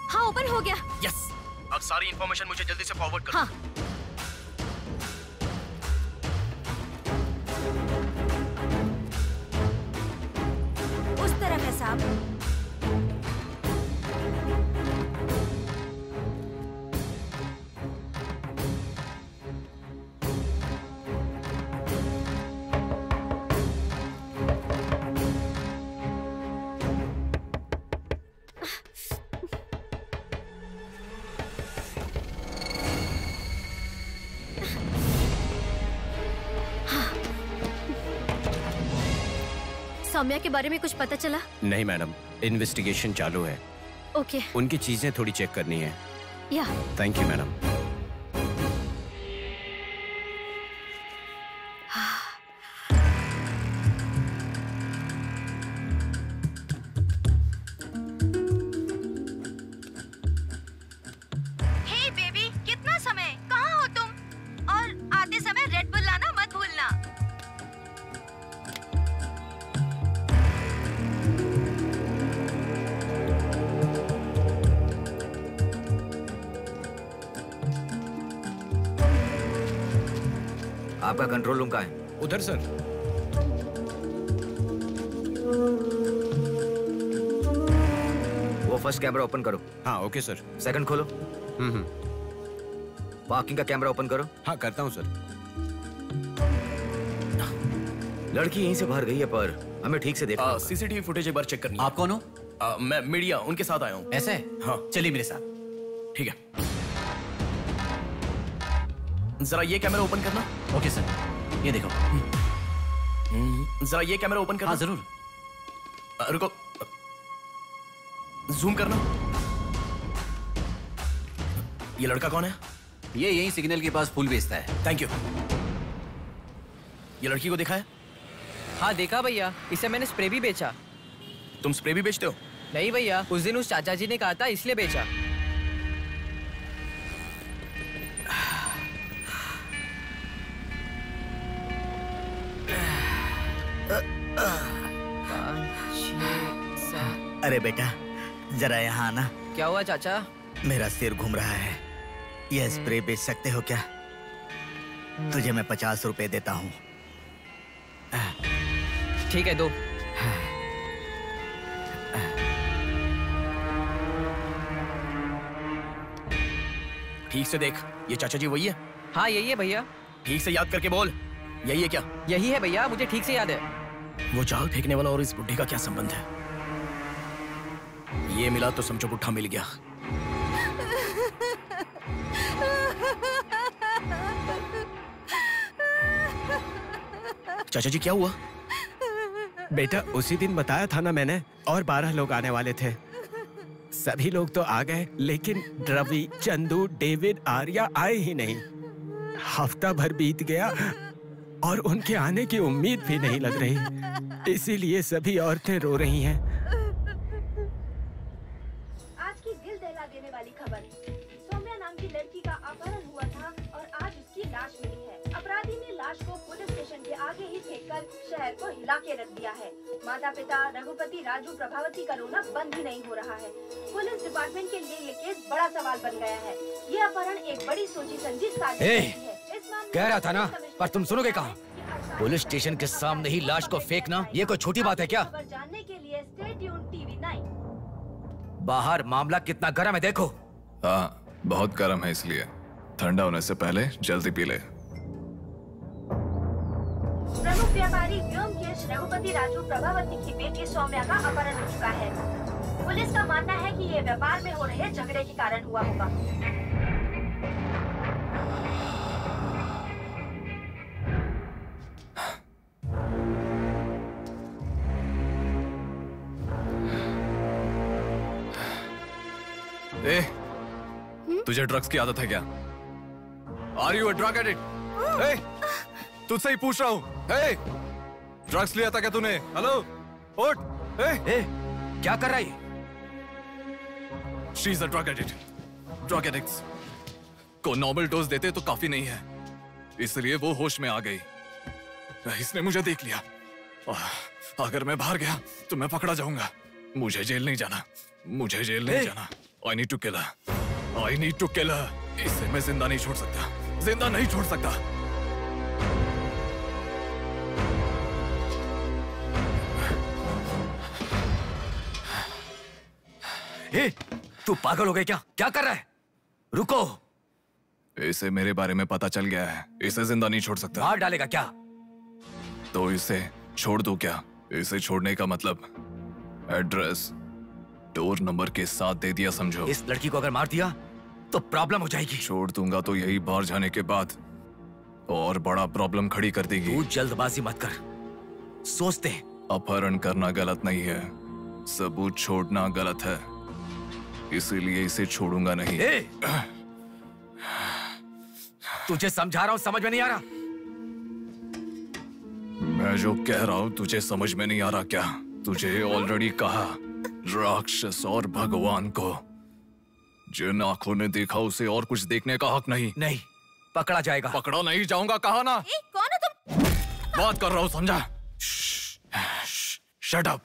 S13: हाँ, ओपन हो गया।
S3: यस। अब सारी इंफॉर्मेशन मुझे जल्दी से फॉरवर्ड करो।
S13: हाँ।
S17: उस तरफ है साहब।
S13: सौम्या के बारे में कुछ पता चला?
S22: नहीं मैडम, इन्वेस्टिगेशन चालू है।
S13: ओके।
S22: उनकी चीजें थोड़ी चेक करनी है।
S13: या।
S22: Thank you madam.
S21: आपका कंट्रोल रूम कहाँ है?
S22: उधर सर।
S21: वो फर्स्ट कैमरा ओपन करो।
S22: हाँ ओके सर।
S21: सेकंड खोलो। पार्किंग का कैमरा ओपन करो।
S22: हाँ करता हूँ सर।
S21: लड़की यहीं से बाहर गई है पर हमें ठीक से देखना।
S3: सीसीटीवी फुटेज एक बार चेक करनी है।
S22: आप कौन हो?
S3: मैं मीडिया, उनके साथ आया हूँ।
S22: ऐसे?
S3: हाँ
S22: चलिए मेरे साथ।
S3: ठीक है। जरा ये कैमरा ओपन करना।
S22: ओके सर, ये देखो।
S3: जरा ये कैमरा ओपन करना।
S22: हाँ जरूर।
S3: रुको, जूम करना। ये लड़का कौन है?
S22: ये यही सिग्नल के पास फूल बेचता है।
S3: Thank you. ये लड़की को देखा है?
S20: हाँ देखा भैया, इसे मैंने स्प्रे भी बेचा।
S3: तुम स्प्रे भी बेचते हो?
S20: नहीं भैया, उस दिन उस चाचा जी ने कहा था इसलिए बेचा।
S8: अरे बेटा जरा यहाँ आना।
S20: क्या हुआ चाचा?
S8: मेरा सिर घूम रहा है। यह स्प्रे बेच सकते हो क्या? तुझे मैं 50 रुपए देता हूँ।
S20: ठीक है, दो।
S3: ठीक से देख, ये चाचा जी वही है?
S20: हाँ यही है भैया।
S3: ठीक से याद करके बोल, यही है क्या?
S20: यही है भैया, मुझे ठीक से याद है।
S3: वो जाल फेंकने वाला और इस बुड्ढे का क्या संबंध है? ये मिला तो समझो बुड्ढा मिल गया। चाचा जी क्या हुआ?
S22: बेटा उसी दिन बताया था ना मैंने, और 12 लोग आने वाले थे। सभी लोग तो आ गए लेकिन रवि, चंदू, डेविड, आर्या आए ही नहीं। हफ्ता भर बीत गया और उनके आने की उम्मीद भी नहीं लग रही। इसीलिए सभी औरतें रो रही हैं।
S9: आज की दिल दहला देने वाली खबर। सौम्या नाम की लड़की का अपहरण हुआ था और आज उसकी लाश मिली है। अपराधी ने लाश को पुलिस स्टेशन के आगे ही फेंककर शहर को हिला के रख दिया है। माता पिता रघुपति, राजू, प्रभावती का रोना बंद ही नहीं हो रहा है। पुलिस डिपार्टमेंट के लिए ये केस बड़ा सवाल बन गया है। ये अपहरण एक बड़ी सोची समझी साजिश है।
S21: कह रहा था ना, पर तुम सुनोगे कहाँ? पुलिस स्टेशन के सामने ही लाश को फेंकना ये कोई छोटी बात है क्या?
S9: जानने के लिए स्टे ट्यून्ड टीवी 9।
S21: बाहर मामला कितना गर्म है देखो।
S11: हाँ बहुत गर्म है, इसलिए ठंडा होने से पहले जल्दी पी ले।
S9: प्रमुख व्यापारी व्योमकेश रघुपति राजू प्रभावती की बेटी सौम्या का अपहरण हो चुका है। पुलिस का मानना है कि ये व्यापार में हो रहे झगड़े के कारण हुआ होगा।
S11: ए, तुझे ड्रग्स की आदत है क्या? Are you a drug addict? ए, तुझसे ही पूछ रहा हूँ। ए, ड्रग्स लिया था क्या तूने? हेलो, उठ। ए,
S21: क्या कर रहा है?
S11: She is a drug addict. Drug addicts को नॉर्मल डोज देते तो काफी नहीं है, इसलिए वो होश में आ गई। इसने मुझे देख लिया। अगर मैं बाहर गया तो मैं पकड़ा जाऊंगा। मुझे जेल नहीं जाना, मुझे जेल नहीं जाना। I need to kill her. I need to kill her. इसे मैं जिंदा नहीं छोड़ सकता, जिंदा नहीं छोड़ सकता।
S21: ए, तू पागल हो गया क्या? क्या कर रहा है? रुको।
S11: इसे मेरे बारे में पता चल गया है, इसे जिंदा नहीं छोड़ सकता।
S21: मार डालेगा क्या?
S11: तो इसे छोड़ दूं क्या? इसे छोड़ने का मतलब एड्रेस डोर नंबर के साथ दे दिया समझो।
S21: इस लड़की को अगर मार दिया तो प्रॉब्लम हो जाएगी।
S11: छोड़ दूंगा तो यही बाहर जाने के बाद और बड़ा प्रॉब्लम खड़ी कर देगी।
S21: तू जल्दबाजी मत कर, सोचते हैं।
S11: अपहरण करना गलत नहीं है, सबूत छोड़ना गलत है, इसीलिए इसे छोड़ूंगा नहीं।
S21: तुझे समझा रहा हूं, समझ में नहीं आ रहा?
S11: मैं जो कह रहा हूं तुझे समझ में नहीं आ रहा क्या? तुझे ऑलरेडी कहा, राक्षस और भगवान को जिन आंखों ने देखा उसे और कुछ देखने का हक नहीं।
S21: नहीं, पकड़ा जाएगा।
S11: पकड़ा नहीं जाऊंगा, कहा ना।
S17: कौन हो तुम?
S11: बात कर रहा हूं, समझा? Shut up.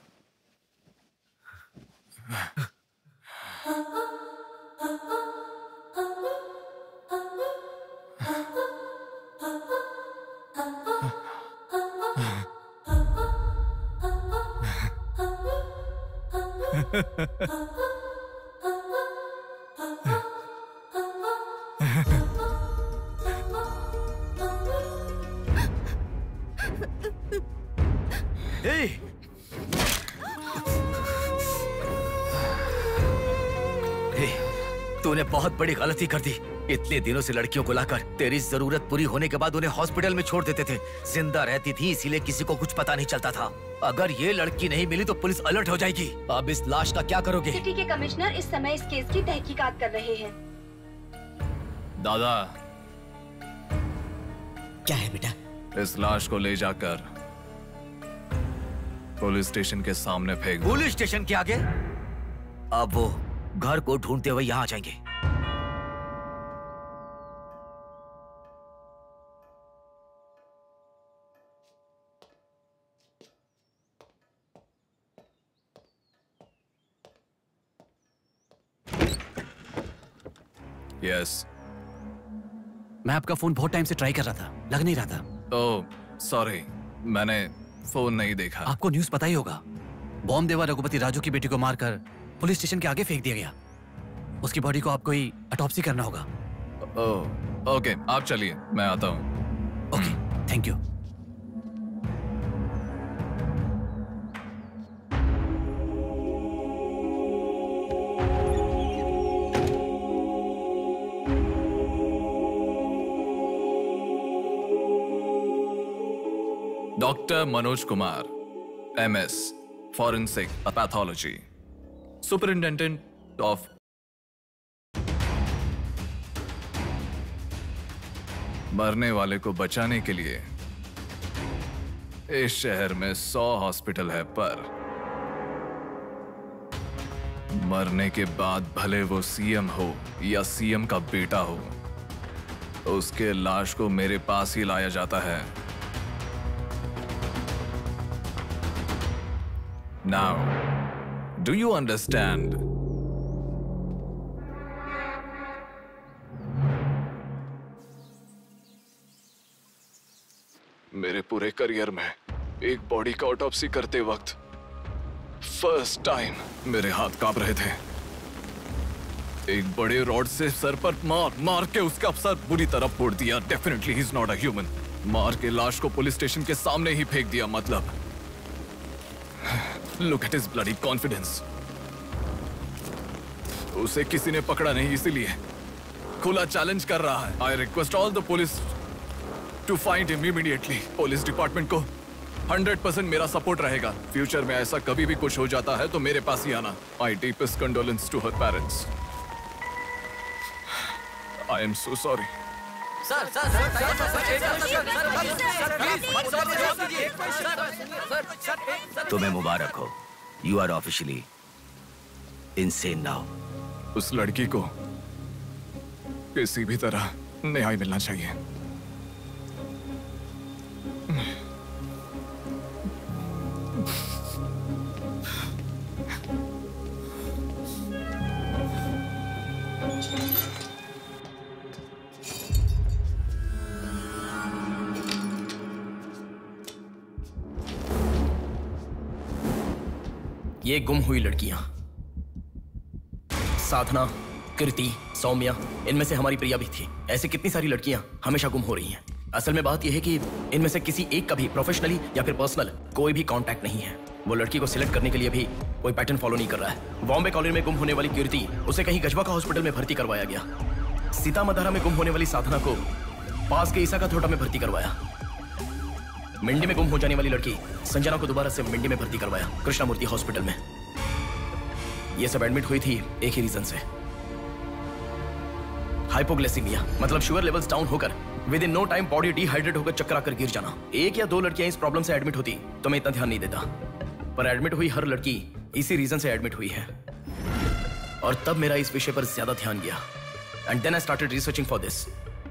S21: तूने बहुत बड़ी गलती कर दी। इतने दिनों से लड़कियों को लाकर तेरी जरूरत पूरी होने के बाद उन्हें हॉस्पिटल में छोड़ देते थे। जिंदा रहती थी इसीलिए किसी को कुछ पता नहीं चलता था। अगर ये लड़की नहीं मिली तो पुलिस अलर्ट हो जाएगी। अब इस लाश का क्या करोगे?
S9: सिटी के कमिश्नर इस समय इस केस की तहकीकात कर रहे हैं।
S11: दादा,
S10: क्या है बेटा?
S11: इस लाश को ले जाकर पुलिस स्टेशन के सामने फेंक दो।
S21: पुलिस स्टेशन के आगे? अब वो घर को ढूंढते हुए यहाँ आ जाएंगे।
S7: यस। मैं आपका फोन बहुत टाइम से ट्राई कर रहा था, लग नहीं रहा था।
S11: ओह, सॉरी, मैंने फोन नहीं देखा।
S7: आपको न्यूज़ पता ही होगा, बॉम्ब देवा रघुपति राजू की बेटी को मारकर पुलिस स्टेशन के आगे फेंक दिया गया। उसकी बॉडी को आपको ही ऑटोप्सी करना होगा।
S11: ओह, ओके, आप चलिए, मैं आता हूँ।
S7: Okay, thank you.
S11: Doctor Manoj Kumar, MS, forensic pathology, superintendent of मरने वाले को बचाने के लिए इस शहर में 100 हॉस्पिटल है, पर मरने के बाद भले वो सीएम हो या सीएम का बेटा हो, उसके लाश को मेरे पास ही लाया जाता है। Now, do you understand? मेरे पूरे करियर में एक बॉडी का ऑटोप्सी करते वक्त फर्स्ट टाइम मेरे हाथ कांप रहे थे। एक बड़े रॉड से सर पर मार के उसका सर बुरी तरह फोड़ दिया। Definitely he is not a human. मार के लाश को पुलिस स्टेशन के सामने ही फेंक दिया। मतलब Look at his bloody confidence. उसे किसी ने पकड़ा नहीं, इसीलिए खुला चैलेंज कर रहा है। I request all the police to find him immediately. Police department को 100% मेरा सपोर्ट रहेगा। फ्यूचर में ऐसा कभी भी कुछ हो जाता है तो मेरे पास ही आना। My deepest condolence to her parents. I am so sorry.
S21: तुम्हें मुबारक हो। You are officially insane now.
S11: उस लड़की को किसी भी तरह न्याय मिलना चाहिए।
S3: ये गुम हुई लड़कियां साधना, कृति, सौम्या, इनमें से हमारी प्रिया भी थी। ऐसी कितनी सारी लड़कियां हमेशा गुम हो रही हैं। असल में बात यह है कि इनमें से किसी एक का भी प्रोफेशनली या फिर पर्सनल कोई भी कांटेक्ट नहीं है। वो लड़की को सिलेक्ट करने के लिए भी कोई पैटर्न फॉलो नहीं कर रहा है। बॉम्बे कॉलोनी में गुम होने वाली कीर्ति, उसे कहीं गजवा का हॉस्पिटल में भर्ती करवाया गया। सीतामढ़ी में गुम होने वाली साधना को पास के ईसा का थोटा में भर्ती करवाया। मिंडी में गुम हो जाने वाली लड़की संजना को दोबारा से मिंडी में भर्ती करवाया, कृष्णामूर्ति हॉस्पिटल में। ये सब एडमिट हुई थी एक ही रीजन से, हाइपोग्लाइसीमिया, मतलब शुगर लेवल्स डाउन होकर within no time body dehydrate होकर चक्कर आकर गिर जाना। एक या दो लड़कियां इस प्रॉब्लम से एडमिट होती तो मैं इतना ध्यान नहीं देता, पर एडमिट हुई हर लड़की इसी रीजन से एडमिट हुई है। और तब मेरा इस विषय पर ज्यादा ध्यान गया and then I started researching for this.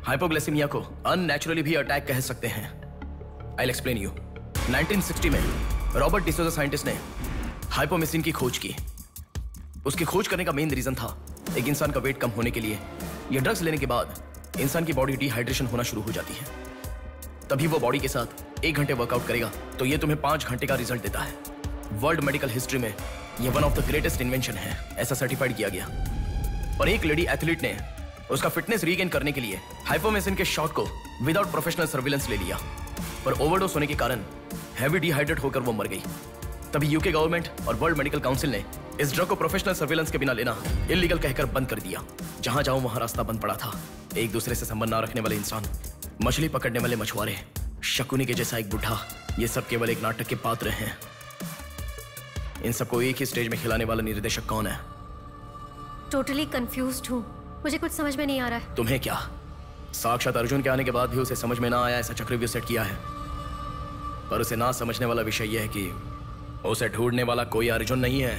S3: Hypoglycaemia को अननेचुरली भी अटैक कह सकते हैं। I'll explain you. 1960 में रॉबर्ट डिसोजा साइंटिस्ट ने हाइपोमेसिन की खोज की। उसकी खोज करने का मेन रीजन था एक इंसान का वेट कम होने के लिए ये ड्रग्स लेने के बाद इंसान की बॉडी डिहाइड्रेशन होना शुरू हो जाती है। तभी वो बॉडी के साथ 1 घंटे वर्कआउट करेगा तो ये तुम्हें 5 घंटे का रिजल्ट देता है। वर्ल्ड मेडिकल हिस्ट्री में ये one of the greatest invention है, ऐसा सर्टिफाइड किया गया। और एक लेडी एथलीट ने उसका फिटनेस रीगेन करने के लिए हाइपोमेसिन के शॉट को विदाउट प्रोफेशनल सर्विलेंस ले लिया, पर ओवरडोज होने के कारण हैवी डिहाइड्रेट होकर वो मर गई। तभी यूके गवर्नमेंट और वर्ल्ड मेडिकल काउंसिल ने इस ड्रग को प्रोफेशनल सर्विलेंस के बिना लेना इलीगल कहकर बंद कर दिया। जहां जाऊं वहां रास्ता बंद पड़ा था। एक दूसरे से संबंध ना रखने वाले इंसान, मछली पकड़ने वाले मछुआरे, शकुनी के जैसा एक बुढ़ा, ये सब केवल एक नाटक के पात्र हैं। इन सबको एक ही स्टेज में खिलाने वाला निर्देशक कौन है?
S13: टोटली कंफ्यूज्ड हूँ, मुझे कुछ समझ में नहीं आ रहा है।
S3: तुम्हें क्या? साक्षात अर्जुन के आने के बाद भी उसे समझ में ना आया ऐसा चक्रव्यूह सेट किया है। पर उसे ना समझने वाला विषय यह है कि उसे ढूंढने वाला कोई अर्जुन नहीं है,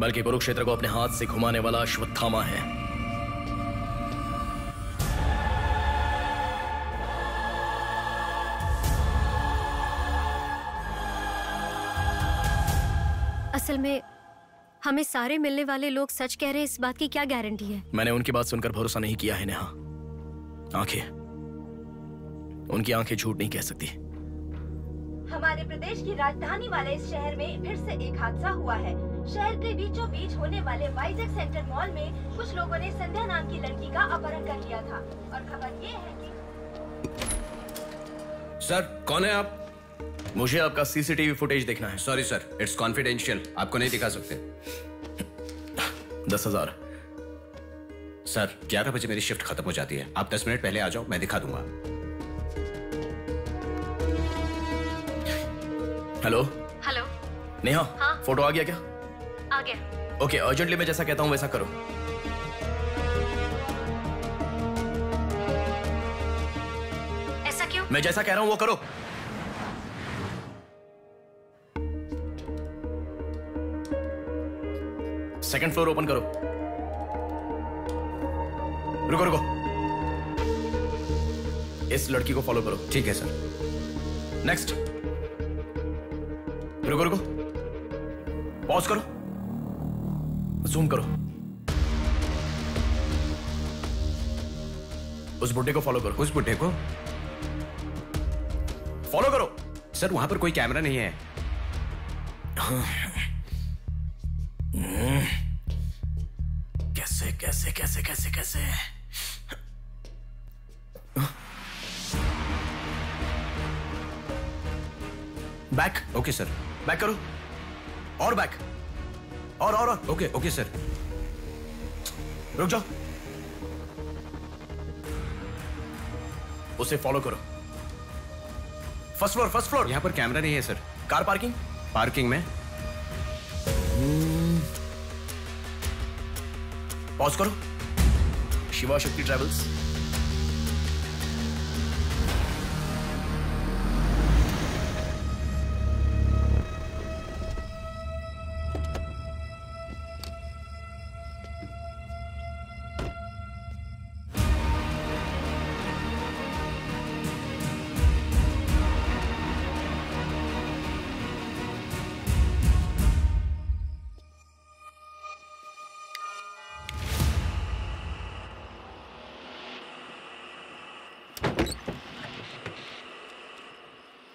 S3: बल्कि कुरुक्षेत्र को अपने हाथ से घुमाने वाला अश्वत्थामा है।
S13: असल में हमें सारे मिलने वाले लोग सच कह रहे हैं, इस बात की क्या गारंटी है?
S3: मैंने उनकी बात सुनकर भरोसा नहीं किया है नेहा। आंखें, उनकी आंखें झूठ नहीं कह सकती।
S9: हमारे प्रदेश की राजधानी वाले इस शहर में फिर से एक हादसा हुआ है। शहर के बीचों बीच होने वाले वाइजैक सेंटर मॉल में कुछ लोगों ने संध्या नाम की लड़की का अपहरण कर लिया था और खबर ये है कि
S10: सर, कौन है आप?
S3: मुझे आपका सीसीटीवी फुटेज देखना है।
S10: सॉरी सर, इट्स कॉन्फिडेंशियल, आपको नहीं दिखा सकते।
S3: 10,000।
S10: सर, 11 बजे मेरी शिफ्ट खत्म हो जाती है, आप 10 मिनट पहले आ जाओ, मैं दिखा दूंगा।
S3: हेलो
S13: हेलो
S3: नेहा,
S13: हाँ?
S3: फोटो आ गया क्या?
S13: आ गया।
S3: ओके, अर्जेंटली मैं जैसा कहता हूँ वैसा करो।
S13: ऐसा क्यों?
S3: मैं जैसा कह रहा हूँ वो करो। सेकंड फ्लोर ओपन करो। रुको रुको, इस लड़की को फॉलो करो।
S10: ठीक है सर।
S3: नेक्स्ट। रुको रुको, पॉज करो, जूम करो। उस बुड्ढे को फॉलो करो।
S10: उस बुड्ढे को
S3: फॉलो करो।
S10: सर, वहां पर कोई कैमरा नहीं है।
S3: कैसे कैसे कैसे कैसे कैसे? बैक।
S10: Okay sir.
S3: बैक करो, और बैक, और
S10: ओके ओके सर।
S3: रुक जाओ, उसे फॉलो करो। First floor, first floor.
S10: यहाँ पर कैमरा नहीं है सर।
S3: Car parking?
S10: पार्किंग में।
S3: पॉज करो। शिवा शक्ति ट्रैवल्स।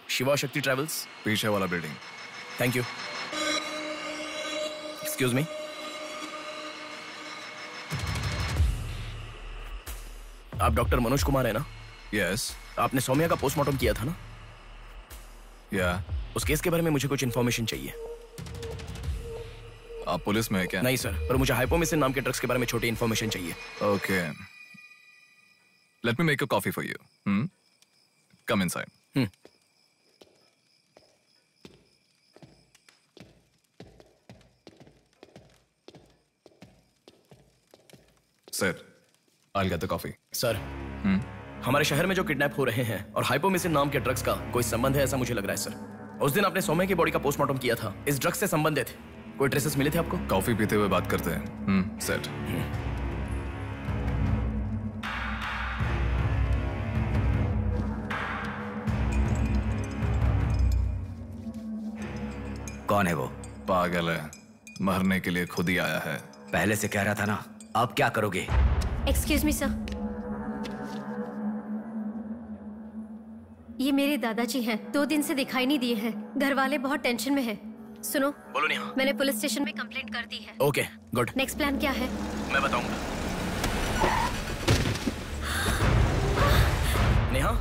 S3: शिवा शक्ति ट्रैवल्स,
S11: पीछे वाला building.
S3: Thank you. Excuse me, आप डॉक्टर मनोज कुमार है ना?
S11: यस।
S3: आपने सौम्या का पोस्टमार्टम किया था ना?
S11: या।
S3: उस केस के बारे में मुझे कुछ इन्फॉर्मेशन चाहिए।
S11: आप पुलिस में है क्या?
S3: नहीं सर, पर मुझे हाइपोमेसिन नाम के ड्रग्स के बारे में छोटी इन्फॉर्मेशन चाहिए।
S11: Okay, let me make a coffee for you. Come inside. Sir, I'll get the coffee.
S3: Sir, हमारे शहर में जो किडनैप हो रहे हैं और हाइपोमेसिन नाम के ड्रग्स का कोई संबंध है ऐसा मुझे लग रहा है सर। उस दिन आपने सौम्या की बॉडी का पोस्टमार्टम किया था, इस ड्रग्स से संबंधित कोई ट्रेसेस मिले थे आपको?
S11: कॉफी पीते हुए बात करते हैं। सेट।
S21: कौन है वो?
S11: पागल है, मरने के लिए खुद ही आया है।
S21: पहले से कह रहा था ना, अब क्या करोगे?
S13: एक्सक्यूज मी सर, ये मेरे दादाजी हैं, 2 दिन से दिखाई नहीं दिए हैं। घर वाले बहुत टेंशन में हैं। सुनो,
S3: बोलो नेहा।
S13: मैंने पुलिस स्टेशन में कंप्लेंट कर दी है।
S3: Okay, good.
S13: नेक्स्ट प्लान क्या है?
S3: मैं बताऊंगा। नेहा,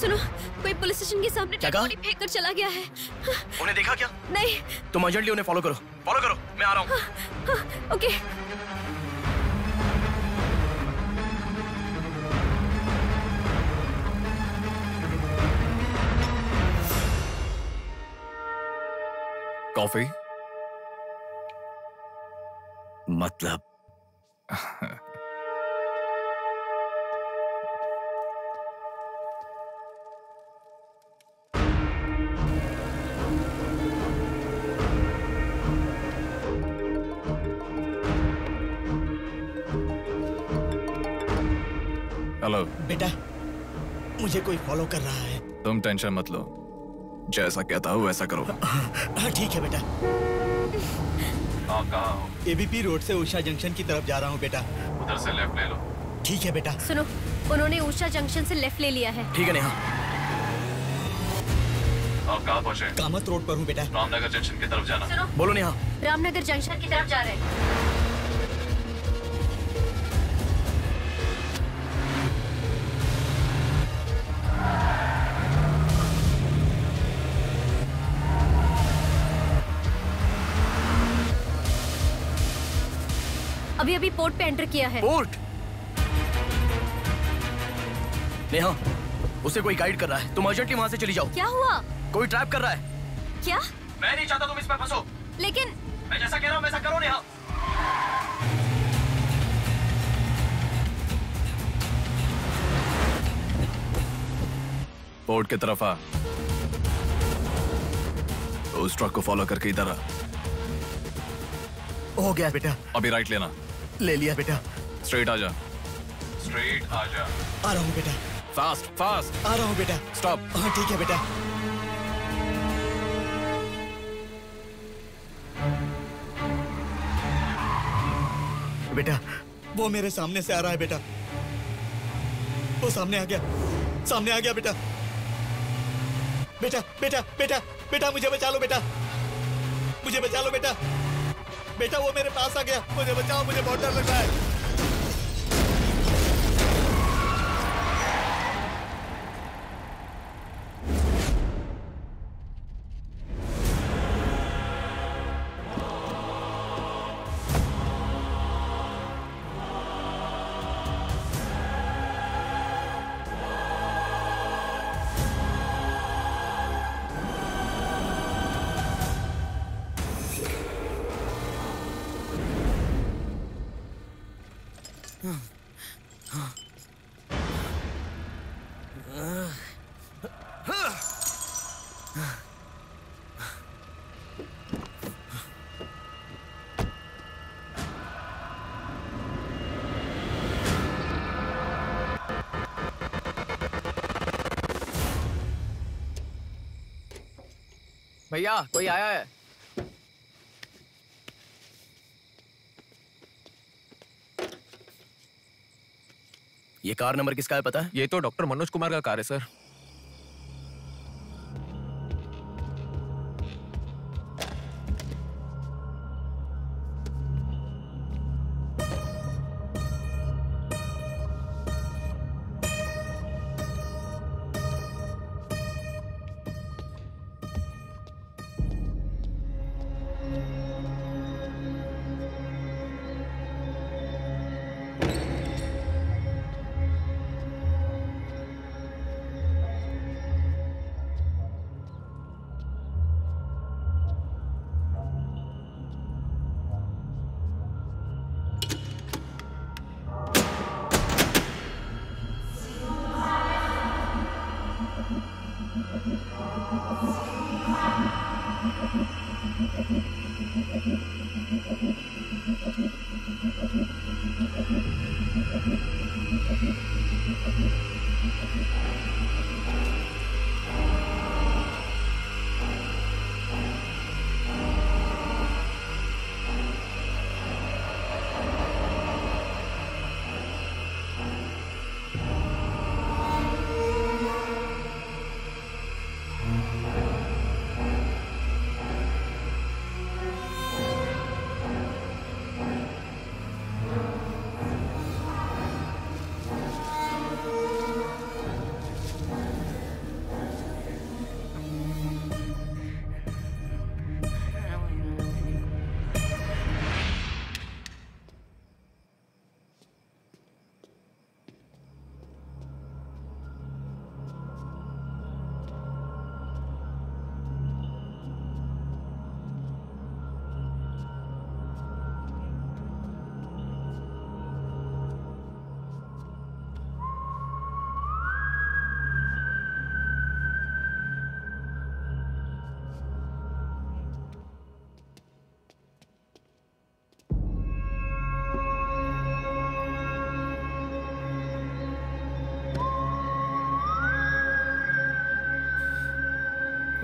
S2: सुनो, कोई पुलिस स्टेशन के सामने डेड बॉडी फेंक कर चला गया है।
S3: उन्हें देखा क्या?
S2: नहीं।
S3: तुम अर्जेंटली उन्हें फॉलो करो, मैं आ रहा हूँ।
S2: ओके।
S11: कॉफी?
S21: मतलब
S11: हेलो
S19: बेटा, मुझे कोई फॉलो कर रहा है।
S11: तुम टेंशन मत लो, जैसा कहता हूँ वैसा करो।
S19: हाँ ठीक है बेटा।
S11: आप कहाँ हो?
S19: एबीपी रोड से उषा जंक्शन की तरफ जा रहा हूँ बेटा।
S11: उधर से लेफ्ट ले लो।
S19: ठीक है बेटा।
S13: सुनो, उन्होंने उषा जंक्शन से लेफ्ट ले लिया है।
S3: ठीक है नेहा।
S11: आप कहाँ पहुँचे?
S19: कामत रोड पर हूँ बेटा।
S11: रामनगर जंक्शन की तरफ जाना।
S13: सुनो,
S3: बोलो नेहा।
S13: रामनगर जंक्शन की तरफ जा रहे हैं। अभी पोर्ट पे एंटर किया है।
S3: पोर्ट? नेहा, उसे कोई गाइड कर रहा है, तुम अर्जेंटली वहां से चली जाओ।
S13: क्या हुआ?
S3: कोई ट्रैप कर रहा है।
S13: क्या?
S3: मैं नहीं चाहता तुम इसमें फंसो।
S13: लेकिन
S3: मैं जैसा कह रहा हूं वैसा करो नेहा।
S11: पोर्ट की तरफ आ। तो उस ट्रक को फॉलो करके इधर आ।
S19: हो गया बेटा।
S11: अभी राइट लेना।
S19: ले लिया बेटा।
S11: स्ट्रेट आ जा। स्ट्रेट आ जा।
S19: आ रहा हूँ बेटा।
S11: Fast fast.
S19: आ रहा हूँ बेटा।
S11: स्टॉप।
S19: हाँ ठीक है बेटा। बेटा, वो मेरे सामने से आ रहा है बेटा। वो सामने आ गया, सामने आ गया बेटा। बेटा बेटा बेटा बेटा मुझे बचा लो बेटा, मुझे बचा लो बेटा। बेटा वो मेरे पास आ गया, मुझे बचाओ, मुझे बहुत डर लग रहा है।
S5: भैया कोई आया है।
S3: ये कार नंबर किसका है पता है?
S5: ये तो डॉक्टर मनोज कुमार का कार है sir.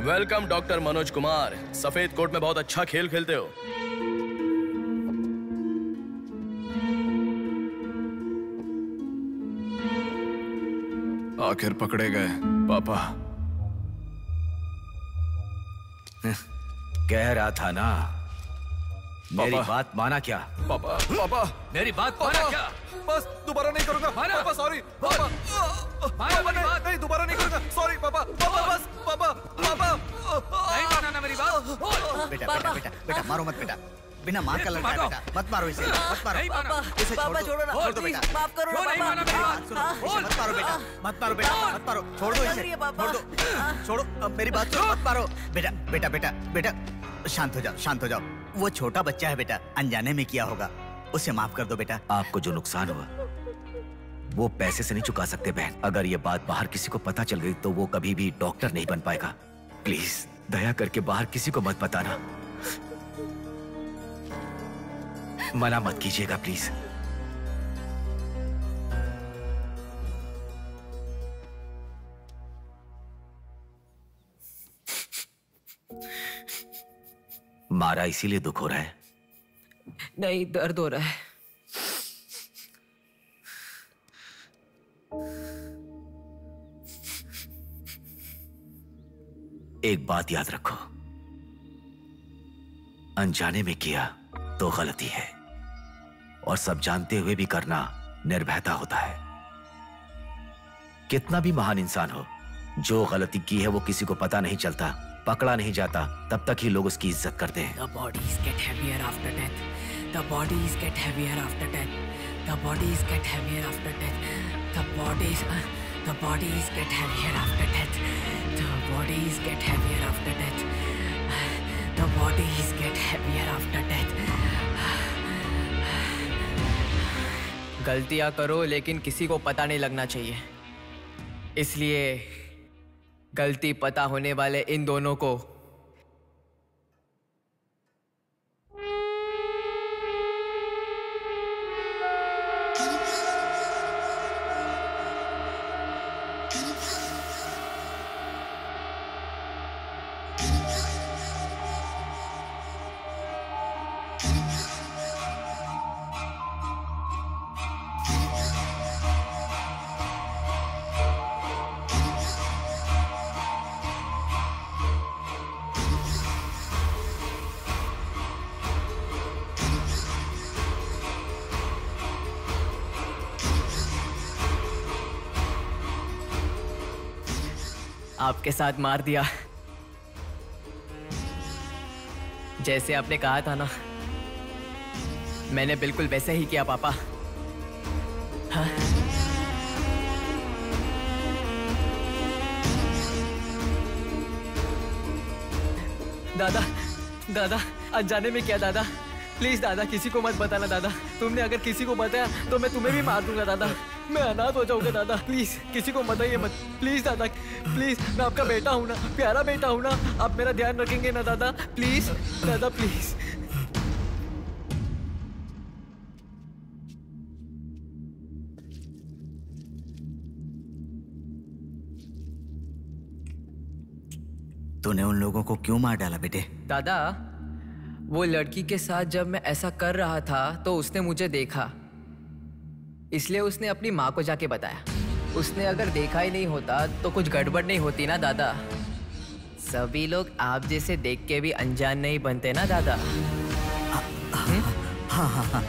S3: Welcome doctor Manoj Kumar. सफेद कोट में बहुत अच्छा खेल खेलते हो।
S11: आखिर पकड़े गए पापा।
S21: कह रहा था ना, मेरी बात माना क्या?
S11: पापा पापा
S21: मेरी बात माना क्या?
S11: बस दोबारा नहीं करूंगा पापा, सॉरी पापा। पापा नहीं दोबारा नहीं करूंगा, सॉरी पापा। पापा बस पापा पापा
S21: नहीं माना ना मेरी बात।
S8: बेटा बेटा बेटा बेटा मारो मत बेटा, बिना माँ का लड़का है बेटा, मत मारो इसे, मत मारो इसे, छोड़ दो, छोड़ दो बेटा,
S16: माफ करो ना
S8: इसे मत मारो बेटा, मत मारो बेटा, मत मारो, छोड़ दो इसे, छोड़ दो, छोड़ो, अब मेरी बात सुनो, मत मारो बेटा बेटा बेटा बेटा, शांत हो जाओ, शांत हो जाओ। वो छोटा बच्चा है बेटा, अनजाने में किया होगा, उसे माफ कर दो बेटा।
S21: आपको जो नुकसान हुआ वो पैसे से नहीं चुका सकते बहन। अगर ये बात बाहर किसी को पता चल गई तो वो कभी भी डॉक्टर नहीं बन पाएगा। प्लीज दया करके बाहर किसी को मत बताना, मना मत कीजिएगा प्लीज। मारा इसीलिए दुख हो रहा है?
S20: नहीं, दर्द हो रहा है।
S21: एक बात याद रखो, अनजाने में किया तो गलती है, और सब जानते हुए भी करना निर्भयता होता है। कितना भी महान इंसान हो, जो गलती की है वो किसी को पता नहीं चलता, पकड़ा नहीं जाता, तब तक ही लोग उसकी इज्जत करते हैं।
S20: The bodies get heavier after death. The bodies get heavier after death. The bodies get heavier after death. The bodies get heavier after death. The bodies get heavier after death. The bodies get heavier after death. गलतियां करो लेकिन किसी को पता नहीं लगना चाहिए, इसलिए गलती पता होने वाले इन दोनों को आपके साथ मार दिया, जैसे आपने कहा था ना, मैंने बिल्कुल वैसे ही किया पापा। हाँ? दादा दादा अनजाने में किया दादा, प्लीज दादा किसी को मत बताना दादा, तुमने अगर किसी को बताया तो मैं तुम्हें भी मार दूंगा दादा, मैं अनाथ हो जाऊंगा दादा, प्लीज किसी को बताइए मत, प्लीज दादा प्लीज, मैं आपका बेटा हूं ना, प्यारा बेटा हूं ना, आप मेरा ध्यान रखेंगे ना दादा, प्लीज दादा प्लीज।
S8: तूने उन लोगों को क्यों मार डाला बेटे?
S20: दादा वो लड़की के साथ जब मैं ऐसा कर रहा था तो उसने मुझे देखा, इसलिए उसने अपनी माँ को जाके बताया। उसने अगर देखा ही नहीं होता तो कुछ गड़बड़ नहीं होती ना दादा। सभी लोग आप जैसे देख के भी अनजान नहीं बनते ना दादा।
S8: हाँ हाँ हाँ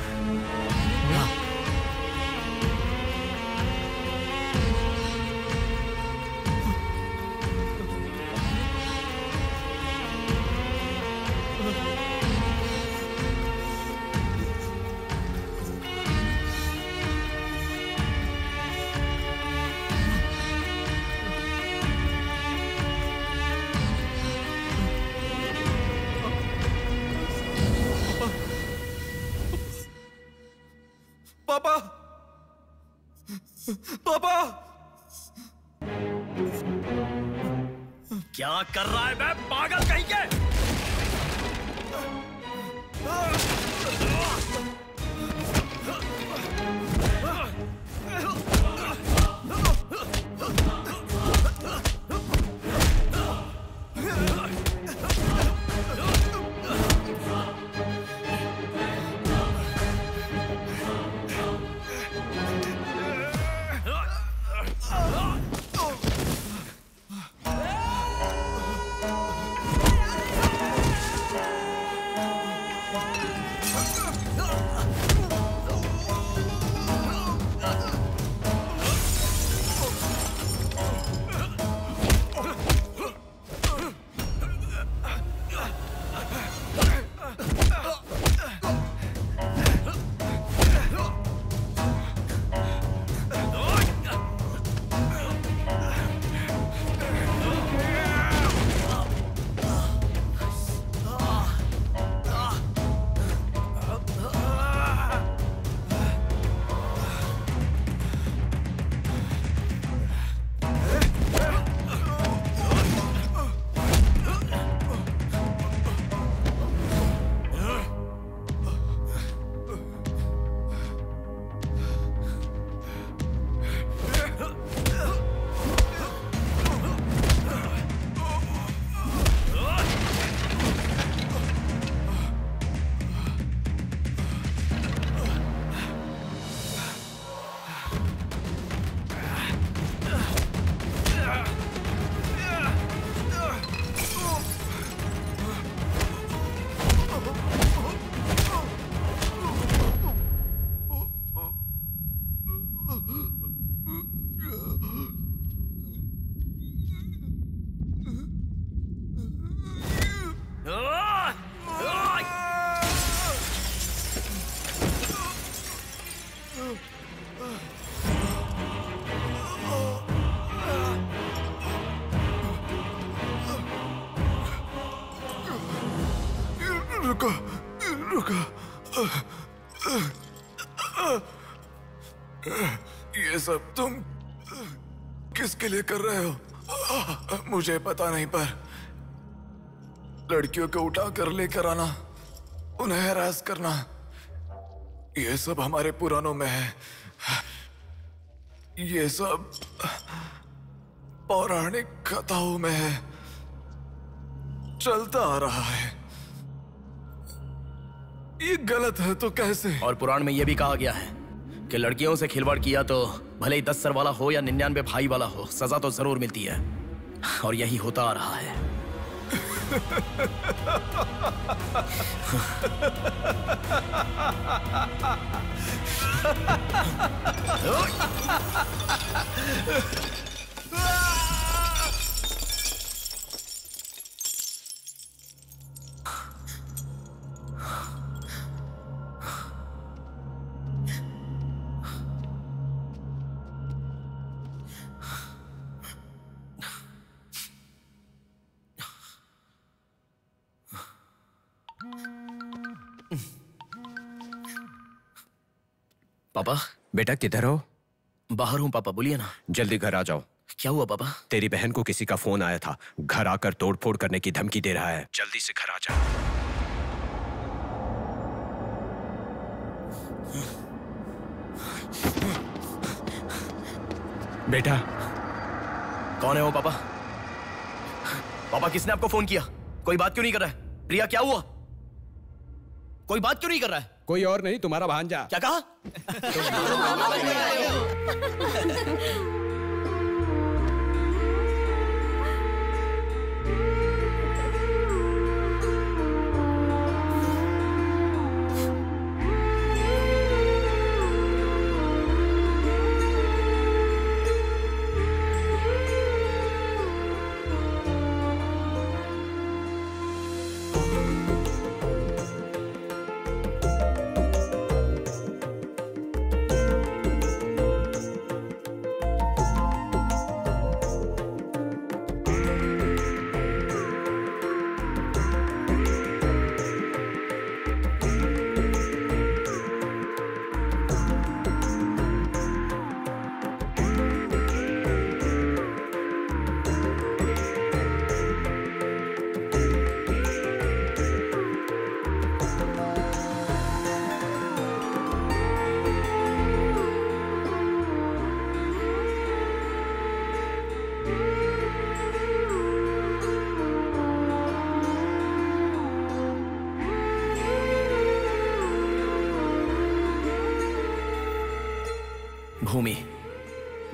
S11: पापा पापा
S19: क्या कर रहा है बे पागल कहीं के?
S11: ये सब तुम किसके लिए कर रहे हो? मुझे पता नहीं, पर लड़कियों को उठा कर लेकर आना, उन्हें हैरास करना, ये सब हमारे पुराणों में है। ये सब पौराणिक कथाओं में है, चलता आ रहा है। ये गलत है तो कैसे?
S3: और पुराण में यह भी कहा गया है कि लड़कियों से खिलवाड़ किया तो भले ही 10 सर वाला हो या 99 भाई वाला हो, सजा तो जरूर मिलती है। और यही होता आ रहा है। पापा।
S22: बेटा किधर हो?
S3: बाहर हूँ पापा, बोलिए ना।
S22: जल्दी घर आ जाओ।
S3: क्या हुआ पापा?
S22: तेरी बहन को किसी का फोन आया था, घर आकर तोड़फोड़ करने की धमकी दे रहा है। जल्दी से घर आ जा। बेटा।
S3: कौन है वो पापा? पापा किसने आपको फोन किया? कोई बात क्यों नहीं कर रहा है? प्रिया क्या हुआ? कोई बात क्यों नहीं कर रहा है?
S22: कोई और नहीं, तुम्हारा भांजा।
S3: क्या कहा?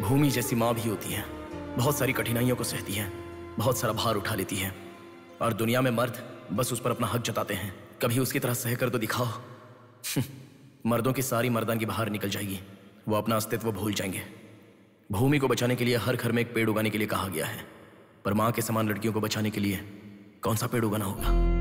S3: भूमि जैसी माँ भी होती है, बहुत सारी कठिनाइयों को सहती है, बहुत सारा भार उठा लेती है, और दुनिया में मर्द बस उस पर अपना हक जताते हैं। कभी उसकी तरह सह कर तो दिखाओ। मर्दों की सारी मर्दानगी बाहर निकल जाएगी, वो अपना अस्तित्व भूल जाएंगे। भूमि को बचाने के लिए हर घर में एक पेड़ उगाने के लिए कहा गया है, पर माँ के समान लड़कियों को बचाने के लिए कौन सा पेड़ उगाना होगा?